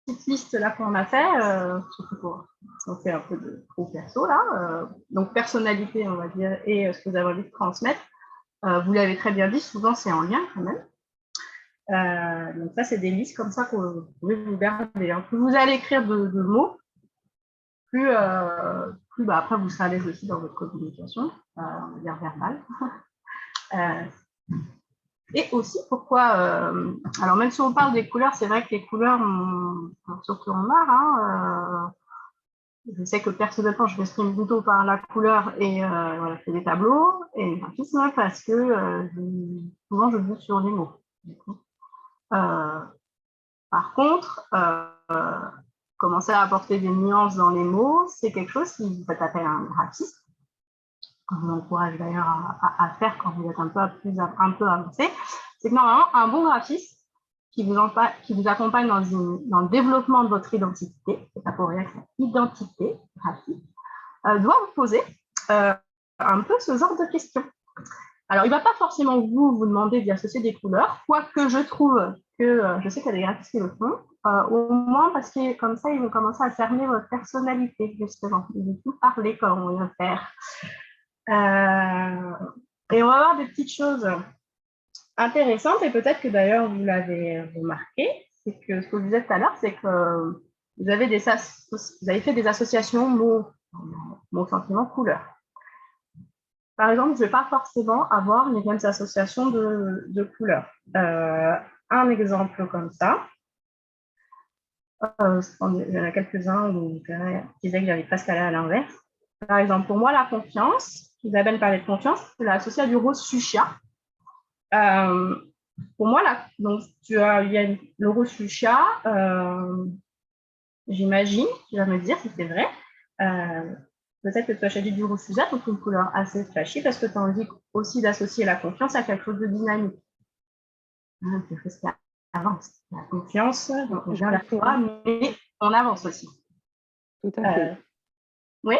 petite liste là qu'on a fait, surtout pour on fait un peu de pro perso là, donc personnalité, on va dire, et ce que vous avez envie de transmettre. Vous l'avez très bien dit, souvent c'est en lien quand même. Donc ça, c'est des listes comme ça que vous pouvez vous garder. Hein. Plus vous allez écrire de mots, plus bah, après vous serez à l'aise aussi dans votre communication, on va dire verbale. Et aussi, pourquoi alors même si on parle des couleurs, c'est vrai que les couleurs, surtout en art, hein, je sais que personnellement, je m'exprime plutôt par la couleur et voilà, je fais des tableaux et le graphisme parce que souvent je bute sur les mots. Par contre, commencer à apporter des nuances dans les mots, c'est quelque chose qui peut appeler un graphiste. Je vous encourage d'ailleurs à faire quand vous êtes un peu avancé. C'est que normalement, un bon graphiste qui vous accompagne dans le développement de votre identité, c'est pas pour rien que c'est identité graphique, doit vous poser un peu ce genre de questions. Alors, il ne va pas forcément vous demander d'y associer des couleurs, quoique je trouve que, je sais qu'il y a des graphistes qui le font, au moins parce que comme ça, ils vont commencer à cerner votre personnalité, justement. Ils vont tout parler comme on vient faire. Et on va avoir des petites choses intéressantes, et peut-être que d'ailleurs vous l'avez remarqué, c'est que ce que je disais tout à l'heure, c'est que vous avez fait des associations mots, sentiment, couleur. Par exemple, je ne vais pas forcément avoir les mêmes associations de couleurs. Un exemple comme ça, il y en a quelques-uns où je disais que j'avais presque allé à l'inverse. Par exemple, pour moi, la confiance, Isabelle parlait de confiance, c'est associé à du rose fuchsia. Pour moi, donc, il y a le rose fuchsia, j'imagine, tu vas me dire si c'est vrai. Peut-être que tu as choisi du rose fuchsia, donc une couleur assez flashy, parce que tu as envie aussi d'associer la confiance à quelque chose de dynamique. Quelque chose qui avance. La confiance, on vient la foi, mais on avance aussi. Tout à fait. Oui.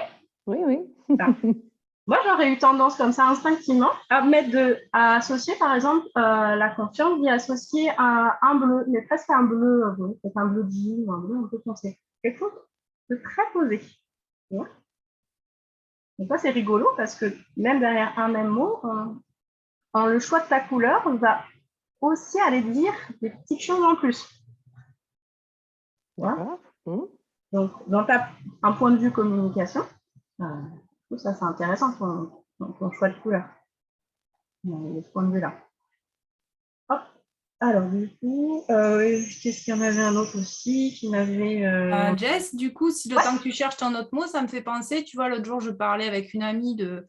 Moi, j'aurais eu tendance comme ça instinctivement à associer, par exemple, la confiance, d'y associer un bleu, mais presque un bleu, peut-être un bleu jean ou un bleu un peu foncé. Quelque chose de très posé. Ouais. Donc ça, c'est rigolo parce que même derrière un même mot, le choix de ta couleur, on va aussi aller dire des petites choses en plus. Voilà. Donc, dans un point de vue communication, ça c'est intéressant ton choix de couleur. De ce point de vue-là. Hop. Alors, du coup, qu'est-ce qu'il y en avait un autre aussi qui m'avait… Jess, du coup, si le temps que tu cherches ton autre mot, ça me fait penser, tu vois, l'autre jour, je parlais avec une amie de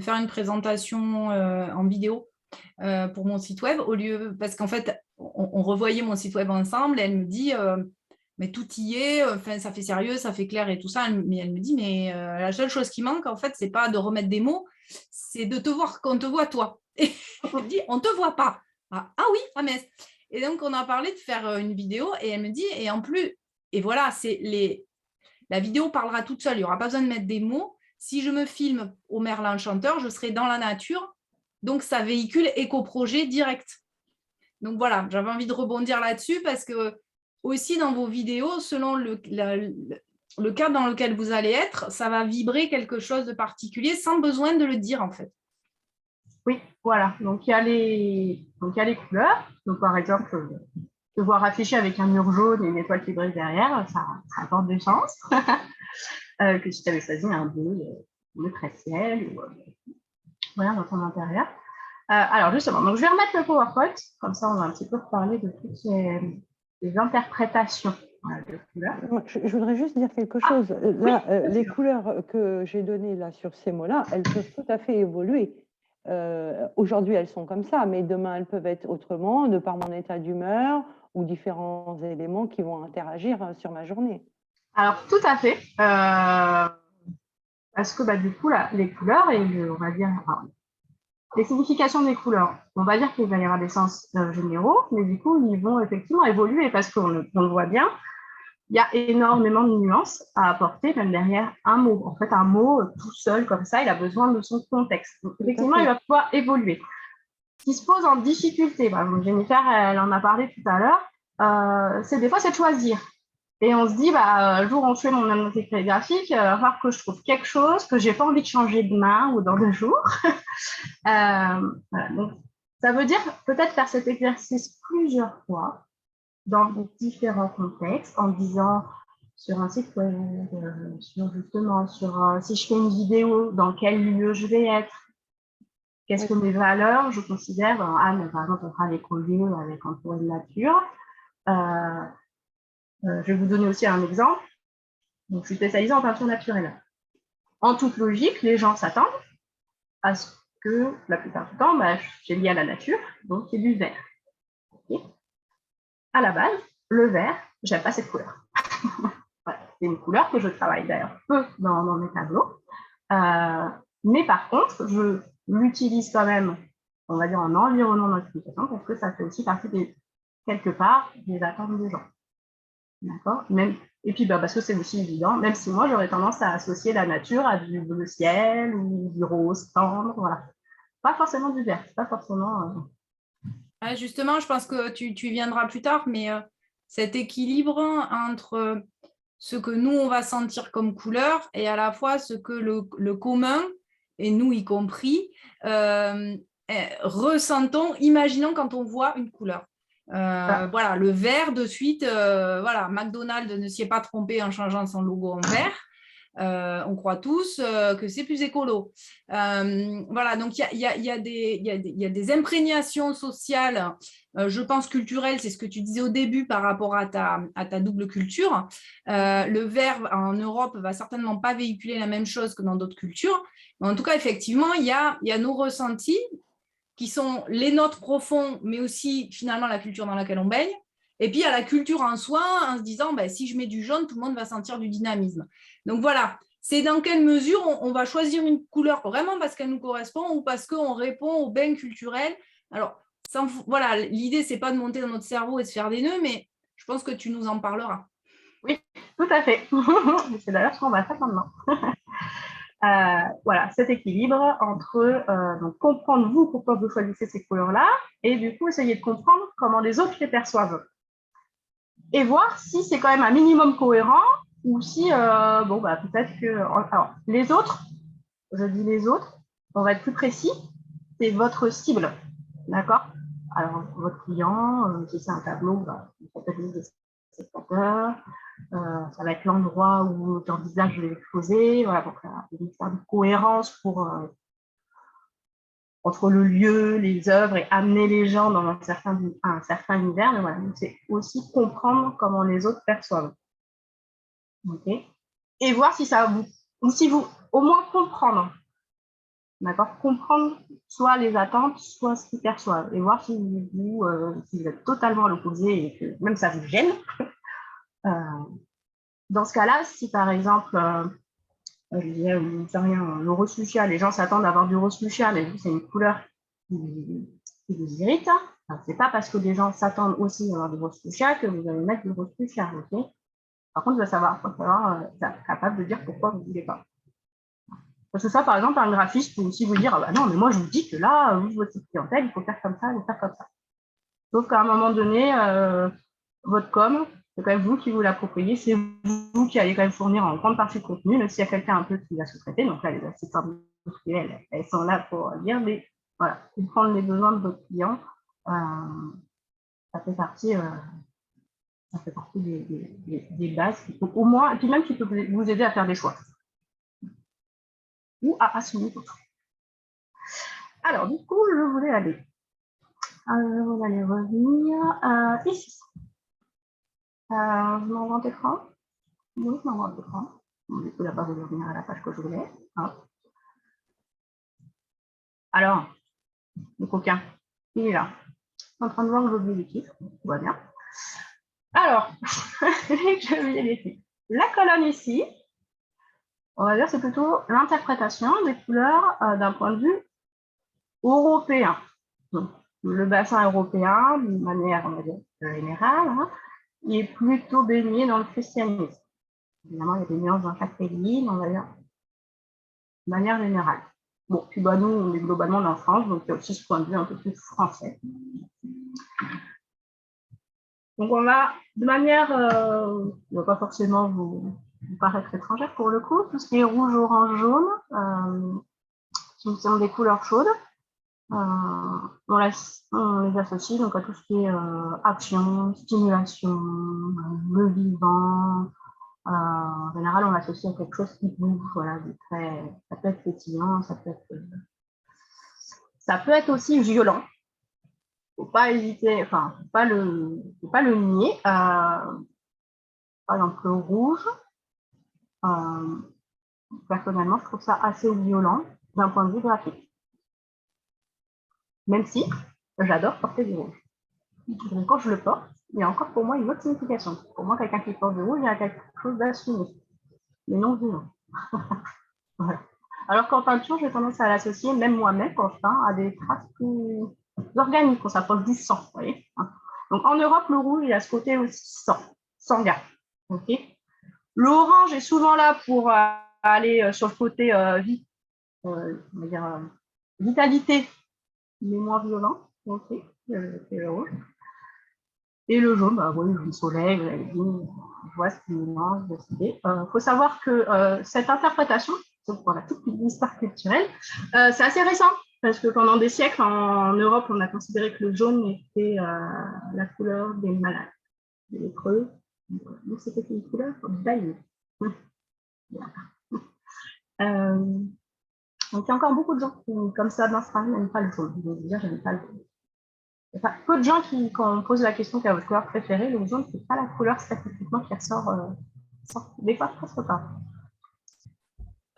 faire une présentation en vidéo pour mon site web, parce qu'en fait, on revoyait mon site web ensemble et elle me dit, mais tout y est, enfin, ça fait sérieux, ça fait clair et tout ça, mais elle me dit, mais la seule chose qui manque, en fait, c'est pas de remettre des mots, c'est de te voir, qu'on te voit toi. Et elle me dit, on te voit pas. Ah oui, ah mais… Et donc, on a parlé de faire une vidéo et elle me dit, et en plus, et voilà, la vidéo parlera toute seule, il n'y aura pas besoin de mettre des mots. Si je me filme au Merlin chanteur, je serai dans la nature, donc ça véhicule éco-projet direct. Donc voilà, j'avais envie de rebondir là-dessus parce que aussi dans vos vidéos, selon le cadre dans lequel vous allez être, ça va vibrer quelque chose de particulier sans besoin de le dire en fait. Oui, voilà. Donc, il y a les couleurs. Donc, par exemple, te voir affiché avec un mur jaune et une étoile qui brille derrière, ça apporte du sens. Que si tu avais choisi un bleu très ciel, ou voilà, dans ton intérieur. Alors, justement, donc je vais remettre le PowerPoint, comme ça on va un petit peu reparler de toutes les interprétations de couleurs. Je voudrais juste dire quelque chose. Là, les couleurs que j'ai données là sur ces mots-là, elles peuvent tout à fait évoluer. Aujourd'hui, elles sont comme ça, mais demain, elles peuvent être autrement, de par mon état d'humeur ou différents éléments qui vont interagir sur ma journée. Alors, tout à fait. Parce que du coup, là, les couleurs, et on va dire, les significations des couleurs, on va dire qu'il va y avoir des sens généraux, mais du coup, ils vont effectivement évoluer parce qu'on le voit bien. Il y a énormément de nuances à apporter, même derrière un mot. En fait, un mot tout seul, comme ça, il a besoin de son contexte. Donc, effectivement, il va pouvoir évoluer. Ce qui se pose en difficulté, Jennifer, elle en a parlé tout à l'heure, c'est des fois, c'est de choisir. Et on se dit, le jour où on fait mon annoté calligraphique, il va falloir que je trouve quelque chose que je n'ai pas envie de changer demain ou dans 2 jours. Voilà. Donc, ça veut dire peut-être faire cet exercice plusieurs fois, dans différents contextes, en disant sur un site web, si je fais une vidéo, dans quel lieu je vais être, qu'est-ce que mes valeurs, je considère, Anne, par exemple, on travaille avec Olivier, avec Entouré de nature. Je vais vous donner aussi un exemple. Donc, je suis spécialisée en peinture naturelle. En toute logique, les gens s'attendent à ce que, la plupart du temps, j'ai lié à la nature, donc c'est du vert. Okay. À la base, le vert, j'aime pas cette couleur. Voilà, c'est une couleur que je travaille d'ailleurs peu dans mes tableaux. Mais par contre, je l'utilise quand même, on va dire, en environnement d'explication, parce que ça fait aussi partie quelque part des attentes des gens. D'accord. Et puis, parce que c'est aussi évident, même si moi, j'aurais tendance à associer la nature à du bleu ciel ou du rose tendre, voilà. Pas forcément du vert, pas forcément… Justement, je pense que tu viendras plus tard, mais cet équilibre entre ce que nous, on va sentir comme couleur et à la fois ce que le commun, et nous y compris, ressentons, imaginons quand on voit une couleur. Voilà, le vert de suite, voilà, McDonald's ne s'y est pas trompé en changeant son logo en vert. On croit tous que c'est plus écolo. Voilà, donc il y a des imprégnations sociales, je pense culturelles, c'est ce que tu disais au début par rapport à ta double culture. Le vert en Europe va certainement pas véhiculer la même chose que dans d'autres cultures. Mais en tout cas, effectivement, il y a nos ressentis qui sont les nôtres profonds, mais aussi finalement la culture dans laquelle on baigne. Et puis, il y a la culture en soi, en se disant, si je mets du jaune, tout le monde va sentir du dynamisme. Donc voilà, c'est dans quelle mesure on va choisir une couleur vraiment parce qu'elle nous correspond ou parce qu'on répond au bain culturel. Alors, voilà, l'idée, ce n'est pas de monter dans notre cerveau et de faire des nœuds, mais je pense que tu nous en parleras. Oui, tout à fait. C'est d'ailleurs ce qu'on va faire maintenant. Voilà, cet équilibre entre donc comprendre vous pourquoi vous choisissez ces couleurs-là et du coup essayer de comprendre comment les autres les perçoivent et voir si c'est quand même un minimum cohérent ou si peut-être que alors les autres, je dis les autres, on va être plus précis, c'est votre cible, d'accord? Alors votre client, si c'est un tableau, ça peut être des spectateurs. Ça va être l'endroit où tu envisages de l'exposer, voilà, donc il y a une certaine cohérence pour entre le lieu, les œuvres et amener les gens dans un certain univers. Mais voilà, c'est aussi comprendre comment les autres perçoivent. Okay. Et voir si ça vous, ou si vous, au moins comprendre. D'accord, comprendre soit les attentes, soit ce qu'ils perçoivent. Et voir si vous êtes totalement à l'opposé et que même ça vous gêne. Dans ce cas-là, si par exemple, je disais, le rose fuchsia, les gens s'attendent à avoir du rose fuchsia, mais c'est une couleur qui vous irrite. Enfin, c'est pas parce que les gens s'attendent aussi à avoir du rose fuchsia que vous allez mettre du rose fuchsia. Okay. Par contre, il va falloir être capable de dire pourquoi vous ne voulez pas. Parce que ça, par exemple, un graphiste peut aussi vous dire, ah bah non, mais moi je vous dis que là, vous, votre clientèle, il faut faire comme ça, il faut faire comme ça. Sauf qu'à un moment donné, votre com, c'est quand même vous qui vous l'appropriez, c'est vous qui allez quand même fournir en grande partie de contenu, même s'il y a quelqu'un un peu qui va sous-traiter. Donc là, les assistantes virtuelles, elles sont là pour dire, mais voilà, comprendre les besoins de votre client, ça fait partie des bases, qui peut, au moins, et puis même qui peut vous aider à faire des choix. Ou à assumer votre. Alors, du coup, je voulais aller. On allait revenir ici. Je m'envoie d'écran. Oui, je m'envoie d'écran. Du coup, il n'a pas voulu revenir à la page que je voulais. Hop. Alors, le coquin, il est là. Je suis en train de voir que j'ai oublié les titres. Tout va bien. Alors, j'ai oublié les titres. La colonne ici, on va dire, c'est plutôt l'interprétation des couleurs d'un point de vue européen. Donc, le bassin européen, d'une manière, on va dire, générale, hein, il est plutôt baigné dans le christianisme. Évidemment, il y a des nuances dans chaque pays, mais on va dire de manière générale. Bon, puis bah, nous, on est globalement en France, donc il y a aussi ce point de vue un peu plus français. Donc on va, de manière, ne va pas forcément vous paraître étrangère pour le coup, tout ce qui est rouge, orange, jaune, qui sont des couleurs chaudes. On les associe donc à tout ce qui est action, stimulation, le vivant. En général, on l'associe à quelque chose qui bouge, voilà, ça peut être pétillant, ça peut être aussi violent. Faut pas hésiter, enfin, faut pas le nier. Par exemple, le rouge, personnellement, je trouve ça assez violent d'un point de vue graphique. Même si j'adore porter du rouge. Donc, quand je le porte, il y a encore pour moi une autre signification. Pour moi, quelqu'un qui porte du rouge, il y a quelque chose d'assumé, mais non violent. Voilà. Alors qu'en peinture, j'ai tendance à l'associer, même moi-même, quand je peins, à des traces plus organiques, quand ça s'approche du sang. Vous voyez. Donc en Europe, le rouge, il a ce côté aussi sanguin. Okay. L'orange est souvent là pour aller sur le côté on va dire, vitalité, mais moins violent. Okay. C'est le rouge. Et le jaune, bah, oui, le soleil, je vois ce qui mélange. Il faut savoir que cette interprétation, voilà, toute une histoire culturelle, c'est assez récent, parce que pendant des siècles, en Europe, on a considéré que le jaune était la couleur des malades, des lépreux. Donc, c'était une couleur baillée. Donc, il y a encore beaucoup de gens qui, comme ça, dans ce n'aiment pas le jaune. Je vais dire, je n'aime pas le jaune. Enfin, peu de gens qui, quand on pose la question quelle est votre couleur préférée, le jaune, c'est pas la couleur statistiquement qui ressort, des fois presque pas.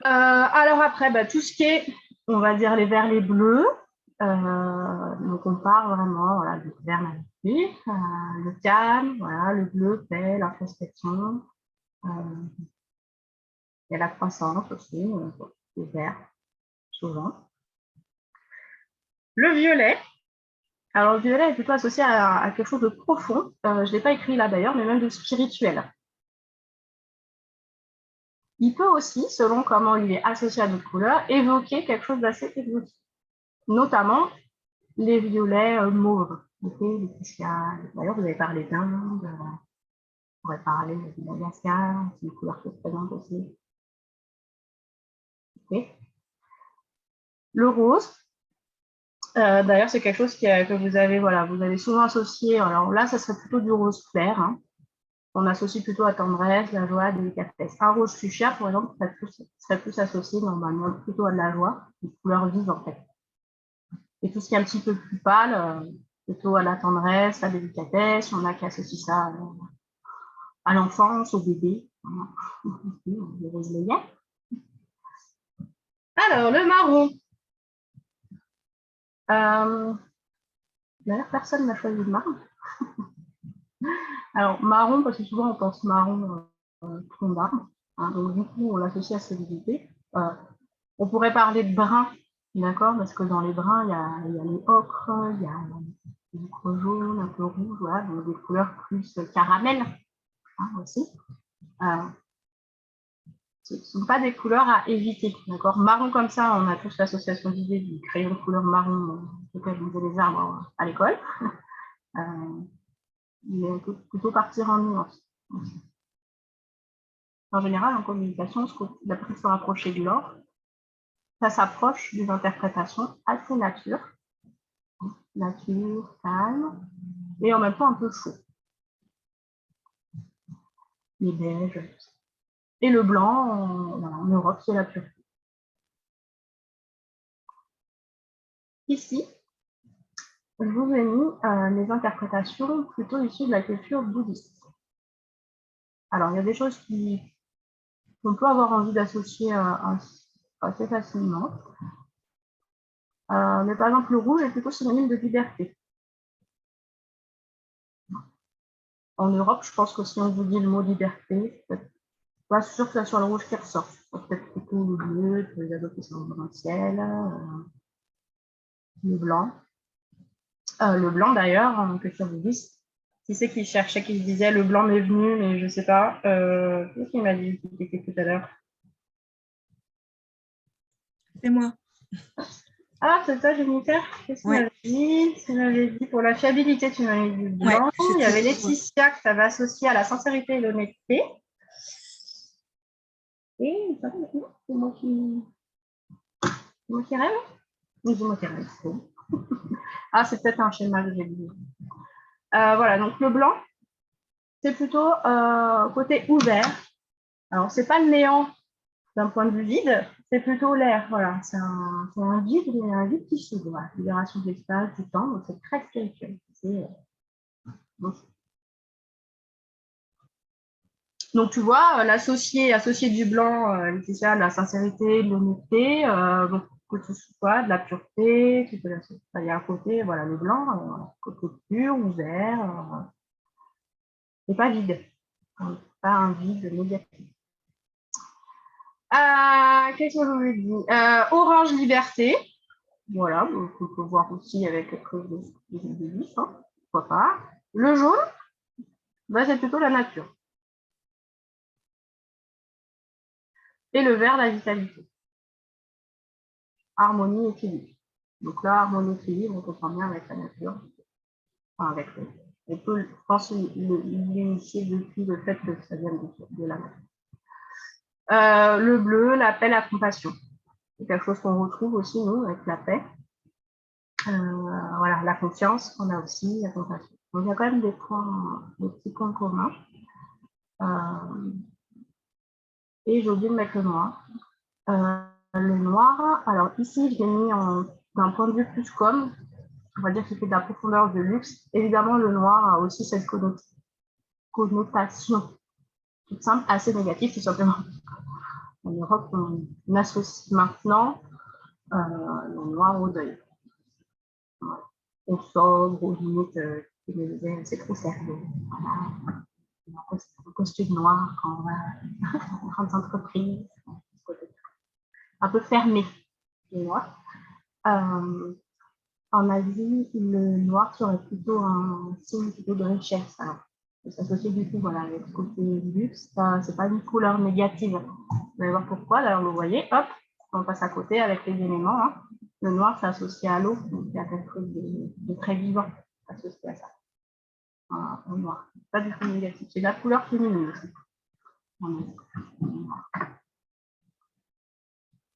Alors après, bah, tout ce qui est, on va dire les verts, les bleus, donc on parle vraiment voilà, du vert magnifique, le calme, voilà, le bleu, paix, l'introspection, il y a la croissance aussi, le vert, souvent. Le violet. Alors, le violet est plutôt associé à quelque chose de profond. Je ne l'ai pas écrit là d'ailleurs, mais même de spirituel. Il peut aussi, selon comment il est associé à d'autres couleurs, évoquer quelque chose d'assez exotique. Notamment les violets mauves. Okay, les fuchsias. D'ailleurs, vous avez parlé d'Inde, on pourrait parler de Madagascar, c'est une couleur qui se présente aussi. Okay. Le rose. D'ailleurs, c'est quelque chose que vous avez souvent associé. Alors là, ça serait plutôt du rose clair. Hein. On associe plutôt à tendresse, la joie, délicatesse. Un rose fuchsia, par exemple, serait plus associé normalement plutôt à de la joie, une couleur vive en fait. Et tout ce qui est un petit peu plus pâle, plutôt à la tendresse, à la délicatesse, on a qui associent ça à l'enfance, au bébé. Alors, le marron. D'ailleurs, personne n'a choisi le marron. Alors, marron, parce que souvent on pense marron tronc d'arbre. Hein, donc, du coup, on l'associe à solidité. On pourrait parler de brun, d'accord, parce que dans les bruns, il y a les ocres, il y a les ocres jaunes, un peu rouge, voilà, donc des couleurs plus caramel hein, aussi. Ce ne sont pas des couleurs à éviter, d'accord. Marron comme ça, on a tous l'association d'idées du crayon de couleur marron auquel on faisait les arbres à l'école. Mais on peut plutôt partir en nuance. En général, en communication, la prise se rapprocher de l'or, ça s'approche d'une interprétation assez nature, calme, et en même temps un peu chaud. Les beiges. Et le blanc, en Europe, c'est la pureté. Ici, je vous ai mis les interprétations plutôt issues de la culture bouddhiste. Alors, il y a des choses qu'on peut avoir envie d'associer assez facilement. Mais par exemple, le rouge est plutôt synonyme de liberté. En Europe, je pense que si on vous dit le mot liberté, c'est pas sûr que ce soit le rouge qui ressort. Peut-être plutôt le bleu, pour les ados qui sont en blanc ciel, le blanc. Le blanc, d'ailleurs, en culture bouddhiste, qui c'est qui cherchait, qui disait le blanc m'est venu, mais je ne sais pas. Qu'est-ce qu'il m'a dit tout à l'heure? C'est moi. Ah, c'est ça, Jennifer? Qu'est-ce qu'il m'avait dit? Tu m'avais dit pour la fiabilité, tu m'avais dit blanc. Ouais, il y avait Laetitia que tu avais associé à la sincérité et l'honnêteté. Et c'est moi qui rêve? Oui, c'est moi qui rêve. Ah, c'est peut-être un schéma que j'ai dit. Voilà, donc le blanc, c'est plutôt côté ouvert. Alors, c'est pas le néant d'un point de vue vide, c'est plutôt l'air. Voilà, c'est un vide qui s'ouvre. Voilà. Libération de l'espace, du temps, donc c'est très spirituel. Donc, tu vois, associé du blanc, Laetitia, de la sincérité, de l'honnêteté, que ce soit de la pureté, il y a un côté, voilà, le blanc, côté pur, ouvert, et pas vide, pas un vide négatif. Qu'est-ce que je voulais dire? Orange liberté, voilà, on peut voir aussi avec quelque chose de vif, hein, pourquoi pas. Le jaune, bah, c'est plutôt la nature. Et le vert, la vitalité. Harmonie, équilibre. Donc là, harmonie, équilibre, on comprend bien avec la nature. Enfin, avec on peut, je pense, l'initier depuis le fait que ça vienne de la nature. Le bleu, la paix, la compassion. C'est quelque chose qu'on retrouve aussi, nous, avec la paix. Voilà, la confiance, on a aussi la compassion. Donc, il y a quand même des petits points communs. Et j'ai oublié de mettre le noir. Le noir, alors ici, je l'ai mis d'un point de vue plus com, on va dire que c'est de la profondeur de luxe. Évidemment, le noir a aussi cette connotation toute simple, assez négative, tout simplement. En Europe, on associe maintenant le noir au deuil. Au sobre, aux limites, c'est trop sérieux. Voilà. Un costume noir quand on va dans les grandes entreprises, un peu fermé, le noir. En Asie, le noir serait plutôt un signe plutôt de richesse. Alors, ça s'associe du coup voilà, avec ce côté luxe, c'est pas une couleur négative. Vous allez voir pourquoi, d'ailleurs vous voyez, hop, on passe à côté avec les éléments. Hein. Le noir, c'est associé à l'eau, donc il y a quelque chose de très vivant associé à ça. En noir, pas du tout négatif, c'est la couleur féminine aussi.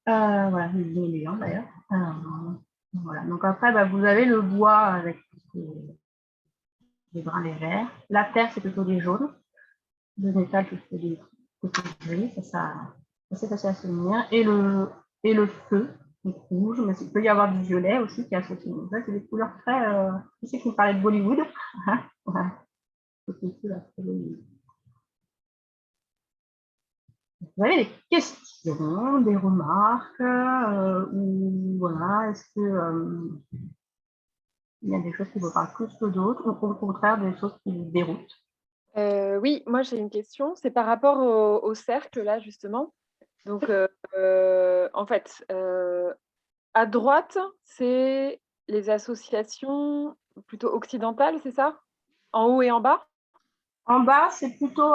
Voilà, c'est élégant d'ailleurs. Voilà. Donc après, bah, vous avez le bois avec les bruns, les verts. La terre, c'est plutôt des jaunes. Le métal, c'est plutôt des gris. Ça c'est facile à souvenir. Et le feu, Donc, rouge, mais il peut y avoir du violet aussi qui est associé. Donc ça, c'est des couleurs très... Qui c'est qui me parlait de Bollywood? Voilà. C'est des couleurs très Bollywood. Vous avez des questions, des remarques, ou voilà, est-ce que il y a des choses qui vous parlent plus que d'autres, ou au contraire des choses qui vous déroutent? Oui, moi j'ai une question, c'est par rapport au cercle là justement. Donc en fait, à droite, c'est les associations plutôt occidentales, c'est ça? En haut et en bas? En bas, c'est plutôt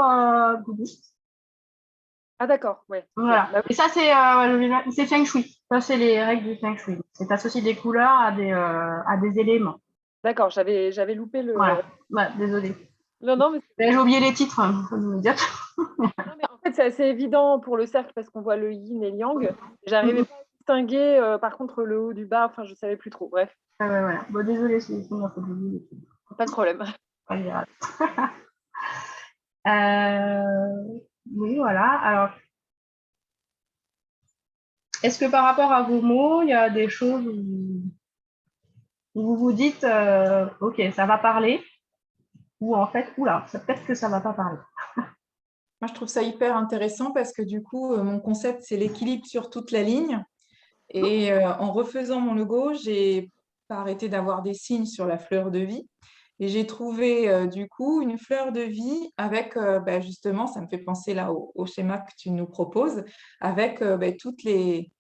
bouddhiste. Ah d'accord, ouais. Voilà. Bah, Et ça, c'est Feng Shui. Ça, c'est les règles du Feng Shui. C'est associer des couleurs à des éléments. d'accord, j'avais loupé le. Voilà. Ouais, désolée. Non, mais J'ai oublié les titres, hein, faut me dire. non, mais en fait, c'est assez évident pour le cercle parce qu'on voit le yin et le yang. J'arrivais pas à distinguer, par contre, le haut du bas, enfin, je savais plus trop. Bref, Ouais, voilà. Bon, désolée, c'est moi qui ai oublié les titres. pas de problème. Pas grave. Oui, voilà. Alors, est-ce que par rapport à vos mots, il y a des choses où vous vous dites, OK, ça va parler, ou en fait, oula, peut-être que ça va pas parler. Moi, je trouve ça hyper intéressant parce que du coup, mon concept, c'est l'équilibre sur toute la ligne. Et en refaisant mon logo, j'ai pas arrêté d'avoir des signes sur la fleur de vie. Et j'ai trouvé du coup une fleur de vie avec justement, ça me fait penser là au schéma que tu nous proposes, avec toutes les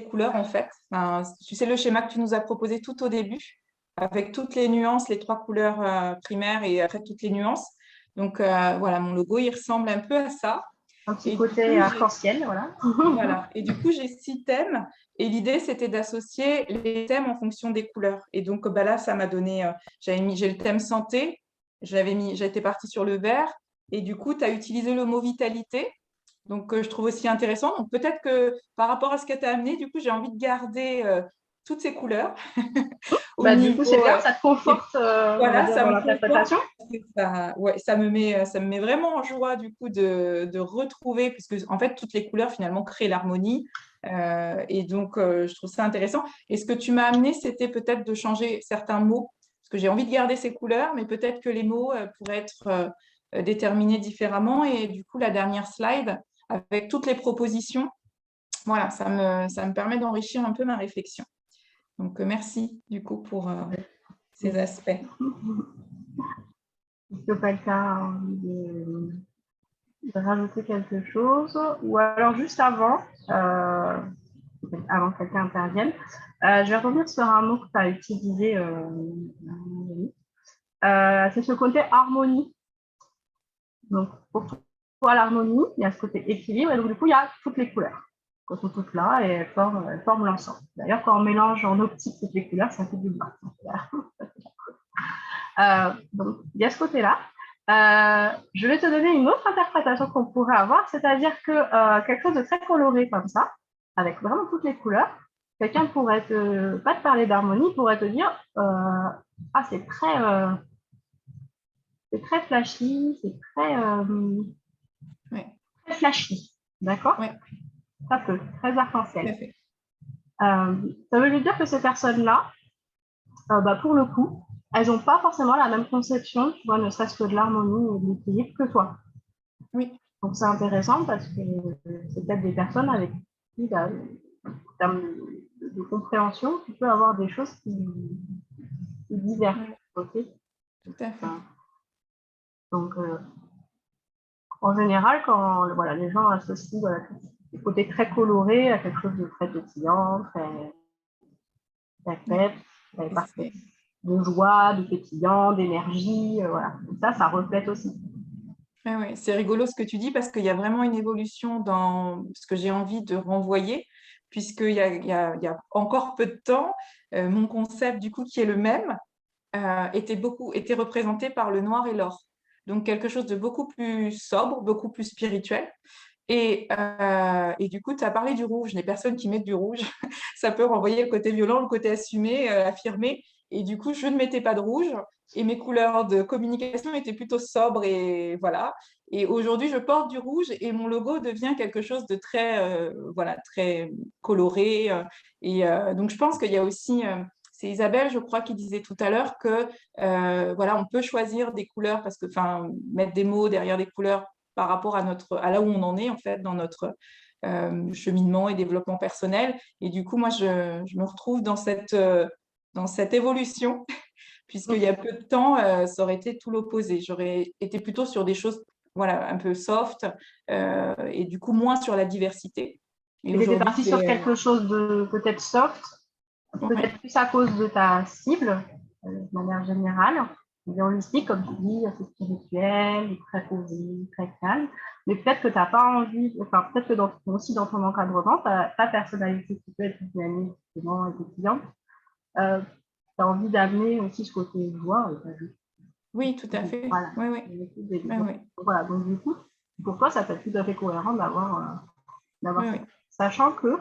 couleurs en fait. Enfin, tu sais, le schéma que tu nous as proposé tout au début, avec toutes les nuances, les trois couleurs primaires et après toutes les nuances. Donc voilà, mon logo, il ressemble un peu à ça. Un petit Et côté arc-en-ciel, voilà. voilà. Et du coup, j'ai 6 thèmes. Et l'idée, c'était d'associer les thèmes en fonction des couleurs. Et donc, là, ça m'a donné. J'ai le thème santé. J'étais partie sur le vert. Et du coup, tu as utilisé le mot vitalité. Donc, je trouve aussi intéressant. Donc, peut-être que par rapport à ce que tu as amené, du coup, j'ai envie de garder toutes ces couleurs au Du coup, c'est niveau. bien, ça te conforte Voilà, ça dans me l'interprétation. ça me met vraiment en joie du coup de retrouver, puisque en fait toutes les couleurs finalement créent l'harmonie. Et donc je trouve ça intéressant. Et ce que tu m'as amené, c'était peut-être de changer certains mots, parce que j'ai envie de garder ces couleurs, mais peut-être que les mots pourraient être déterminés différemment. Et du coup, la dernière slide, avec toutes les propositions, voilà, ça me permet d'enrichir un peu ma réflexion. Donc merci du coup pour ces aspects. Est-ce que quelqu'un a envie de rajouter quelque chose? Ou alors juste avant que quelqu'un intervienne, je vais revenir sur un mot que tu as utilisé. C'est ce côté harmonie. Donc, pour toi, l'harmonie, il y a ce côté équilibre, et donc du coup, il y a toutes les couleurs. Elles sont toutes là et elles forment l'ensemble. D'ailleurs, quand on mélange en optique toutes les couleurs, ça fait du blanc. Donc, il y a ce côté-là. Je vais te donner une autre interprétation qu'on pourrait avoir, c'est-à-dire que quelque chose de très coloré comme ça, avec vraiment toutes les couleurs, quelqu'un pourrait pas te parler d'harmonie, pourrait te dire c'est très flashy, c'est très flashy, d'accord? Ouais. Ça peut, très arc-en-ciel. Ça veut dire que ces personnes-là, pour le coup, elles n'ont pas forcément la même conception, tu vois, ne serait-ce que de l'harmonie et de l'équilibre que toi. Oui. Donc c'est intéressant parce que c'est peut-être des personnes avec qui, en termes de compréhension, tu peux avoir des choses qui divergent. Okay. Tout à fait. Donc, en général, quand les gens associent le côté très coloré à quelque chose de très pétillant, très faible, parfait, de joie, de pétillant, d'énergie, voilà. Ça reflète aussi. Ouais, c'est rigolo ce que tu dis parce qu'il y a vraiment une évolution dans ce que j'ai envie de renvoyer, puisqu'il y a encore peu de temps, mon concept du coup qui est le même était représenté par le noir et l'or. Donc quelque chose de beaucoup plus sobre, beaucoup plus spirituel. Et du coup, tu as parlé du rouge. Les personnes qui mettent du rouge, ça peut renvoyer le côté violent, le côté assumé, affirmé. Et du coup, je ne mettais pas de rouge et mes couleurs de communication étaient plutôt sobres et voilà. Et aujourd'hui, je porte du rouge et mon logo devient quelque chose de très, voilà, très coloré. Donc, je pense qu'il y a aussi, c'est Isabelle, je crois, qui disait tout à l'heure que voilà, on peut choisir des couleurs parce que, enfin, mettre des mots derrière des couleurs par rapport à là où on en est en fait dans notre cheminement et développement personnel. Et du coup, moi, je me retrouve dans cette évolution, puisqu'il y a peu de temps, ça aurait été tout l'opposé. J'aurais été plutôt sur des choses voilà, un peu soft et du coup moins sur la diversité. Et Tu étais aujourd'hui, partie sur quelque chose de peut-être soft, peut-être plus à cause de ta cible, de manière générale, holistique, comme tu dis, assez spirituel, très posé, très calme. Mais peut-être que tu n'as pas envie, enfin, peut-être que aussi dans ton encadrement, ta personnalité qui peut être dynamique, justement, avec tes clients, tu as envie d'amener aussi ce côté joie. Oui, tout à fait. Voilà. Oui, oui. Oui. Voilà, donc du coup, pour toi, ça peut être tout à fait cohérent d'avoir Oui, oui. Sachant que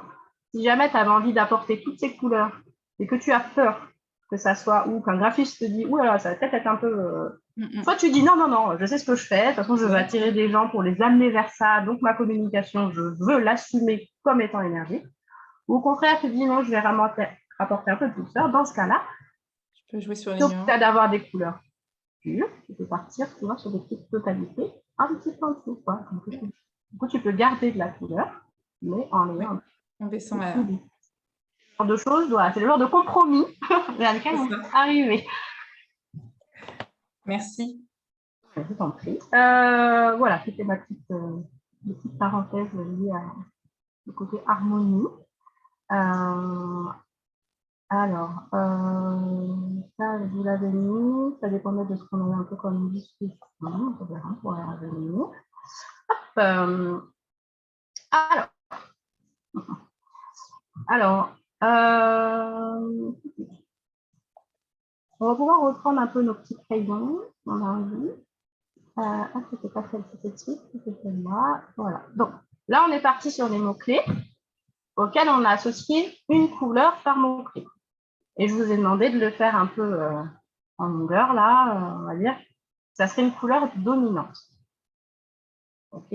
si jamais tu avais envie d'apporter toutes ces couleurs et que tu as peur que ça soit, ou qu'un graphiste te dit, ouh là là, ça va peut-être être un peu. Soit tu dis non, non, non, je sais ce que je fais, de toute façon, je veux attirer des gens pour les amener vers ça, donc ma communication, je veux l'assumer comme étant énergie. Ou au contraire, tu dis non, je vais rapporter un peu de douceur. Dans ce cas-là, je peux jouer sur les sauf nuances. que d'avoir des couleurs pures, tu peux partir tu vois, sur des petites totalités, un petit peu en dessous. Du coup, tu peux garder de la couleur, mais en ayant en baissant ce genre de choses, c'est le genre de compromis vers lequel on peut arriver. Merci. Je t'en prie. Voilà, c'était ma petite parenthèse liée au côté harmonie. Alors, ça, je vous l'avais mis, ça dépendait de ce qu'on avait un peu comme discussion. On verra pour la revenir. Alors, on va pouvoir reprendre un peu nos petits crayons. On a envie. C'était pas celle-ci tout de suite, c'était celle-là. Voilà. Donc, là, on est parti sur des mots-clés auxquels on a associé une couleur par mot-clé. Et je vous ai demandé de le faire un peu en longueur, là, on va dire. Ça serait une couleur dominante. OK.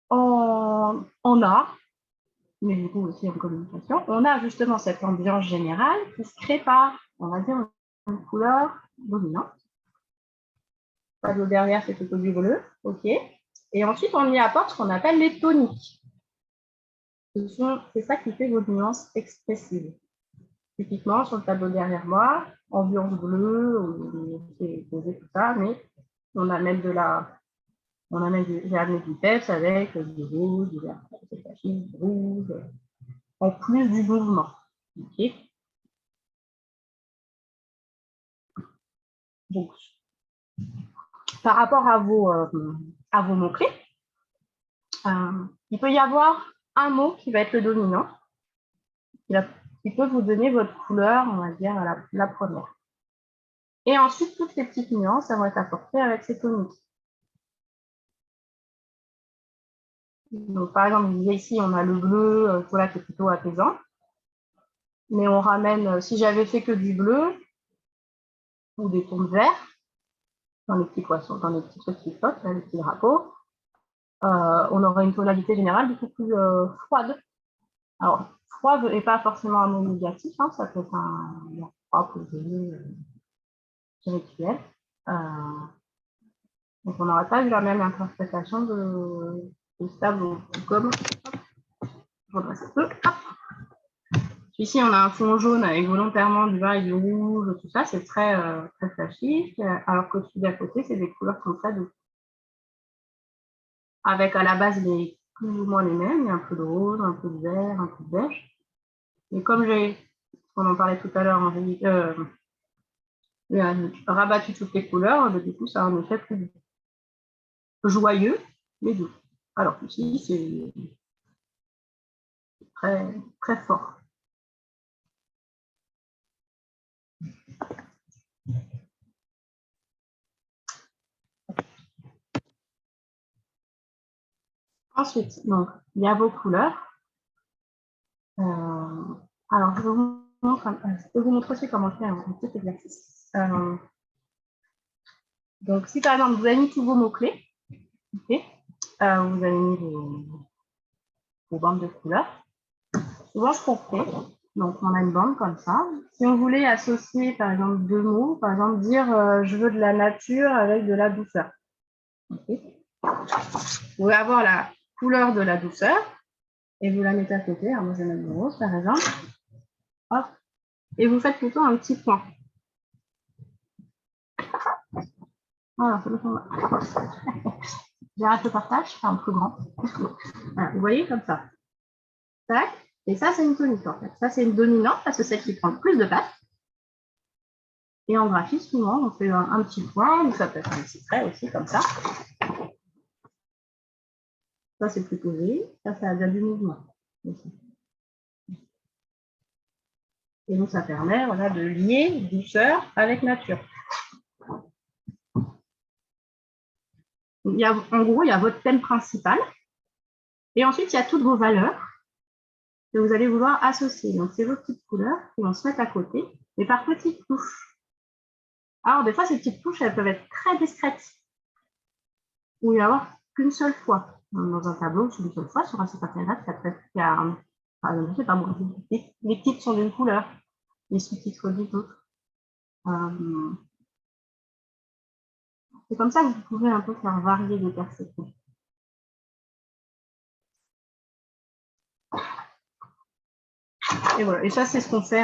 On a, mais du coup aussi en communication, on a justement cette ambiance générale qui se crée par, on va dire, une couleur dominante. Le tableau derrière, c'est plutôt du bleu. OK. Et ensuite, on y apporte ce qu'on appelle les toniques. C'est ça qui fait vos nuances expressives. Typiquement, sur le tableau derrière moi, ambiance bleue, c'est posé tout ça, mais on amène j'ai amené du peps avec du rouge, du vert, du rouge, en plus du mouvement. Okay. Donc, par rapport à vos mots-clés, il peut y avoir un mot qui va être le dominant, qui peut vous donner votre couleur, on va dire, la première. Et ensuite, toutes les petites nuances, elles vont être apportées avec ces toniques. Donc, par exemple, ici, on a le bleu, voilà, qui est plutôt apaisant. Mais on ramène, si j'avais fait que du bleu ou des tons de vert, dans les petits poissons, dans les petits trucs qui flottent, les petits drapeaux, on aurait une tonalité générale beaucoup plus froide. Alors, froid n'est pas forcément un mot négatif, hein, ça peut être un froid posé, spirituel. Donc, on n'aurait pas eu la même interprétation de ce tableau. Comme, je redresse un peu. Ici, on a un fond jaune avec volontairement du vert et du rouge, tout ça, c'est très, très flashy, alors que celui d'à côté, c'est des couleurs qui sont très douces. Avec à la base plus ou moins les mêmes, il y a un peu de rose, un peu de vert, un peu de beige. Et comme on en parlait tout à l'heure, rabattu toutes les couleurs, du coup, ça a un effet plus joyeux, mais doux. Alors ici, c'est très, très fort. Ensuite, donc, il y a vos couleurs. Alors, je vais vous Je peux vous montrer aussi comment faire un petit exercice. Donc, si par exemple, vous avez mis tous vos mots-clés, okay, vous avez mis vos bandes de couleurs, souvent je comprends. Donc, on a une bande comme ça. Si on voulait associer, par exemple, 2 mots, par exemple, dire je veux de la nature avec de la douceur. Okay. Vous pouvez avoir la couleur de la douceur et vous la mettez à côté. Alors, moi, je vais mettre le rose, par exemple. Hop. Et vous faites plutôt un petit point. Voilà, c'est le fond. J'arrête le partage, c'est un peu grand. Voilà, vous voyez comme ça. Tac. Et ça, c'est une tonique en fait. Ça, c'est une dominante parce que c'est celle qui prend le plus de place. Et en graphisme, souvent, on fait un petit point, ou ça peut être un petit trait aussi, comme ça. Ça, c'est plus posé. Ça a déjà du mouvement. Et donc, ça permet voilà, de lier douceur avec nature. En gros, il y a votre thème principal. Et ensuite, il y a toutes vos valeurs que vous allez vouloir associer. Donc, c'est vos petites couleurs qui vont se mettre à côté, mais par petites touches. Alors, des fois, ces petites touches, elles peuvent être très discrètes. Ou il y avoir qu'une seule fois. Dans un tableau, c'est une seule fois. Sur un site internet, il y a je sais pas moi, les titres sont d'une couleur, les sous-titres d'une autre. C'est comme ça que vous pouvez un peu faire varier les perceptions. Et voilà. Et ça, c'est ce qu'on fait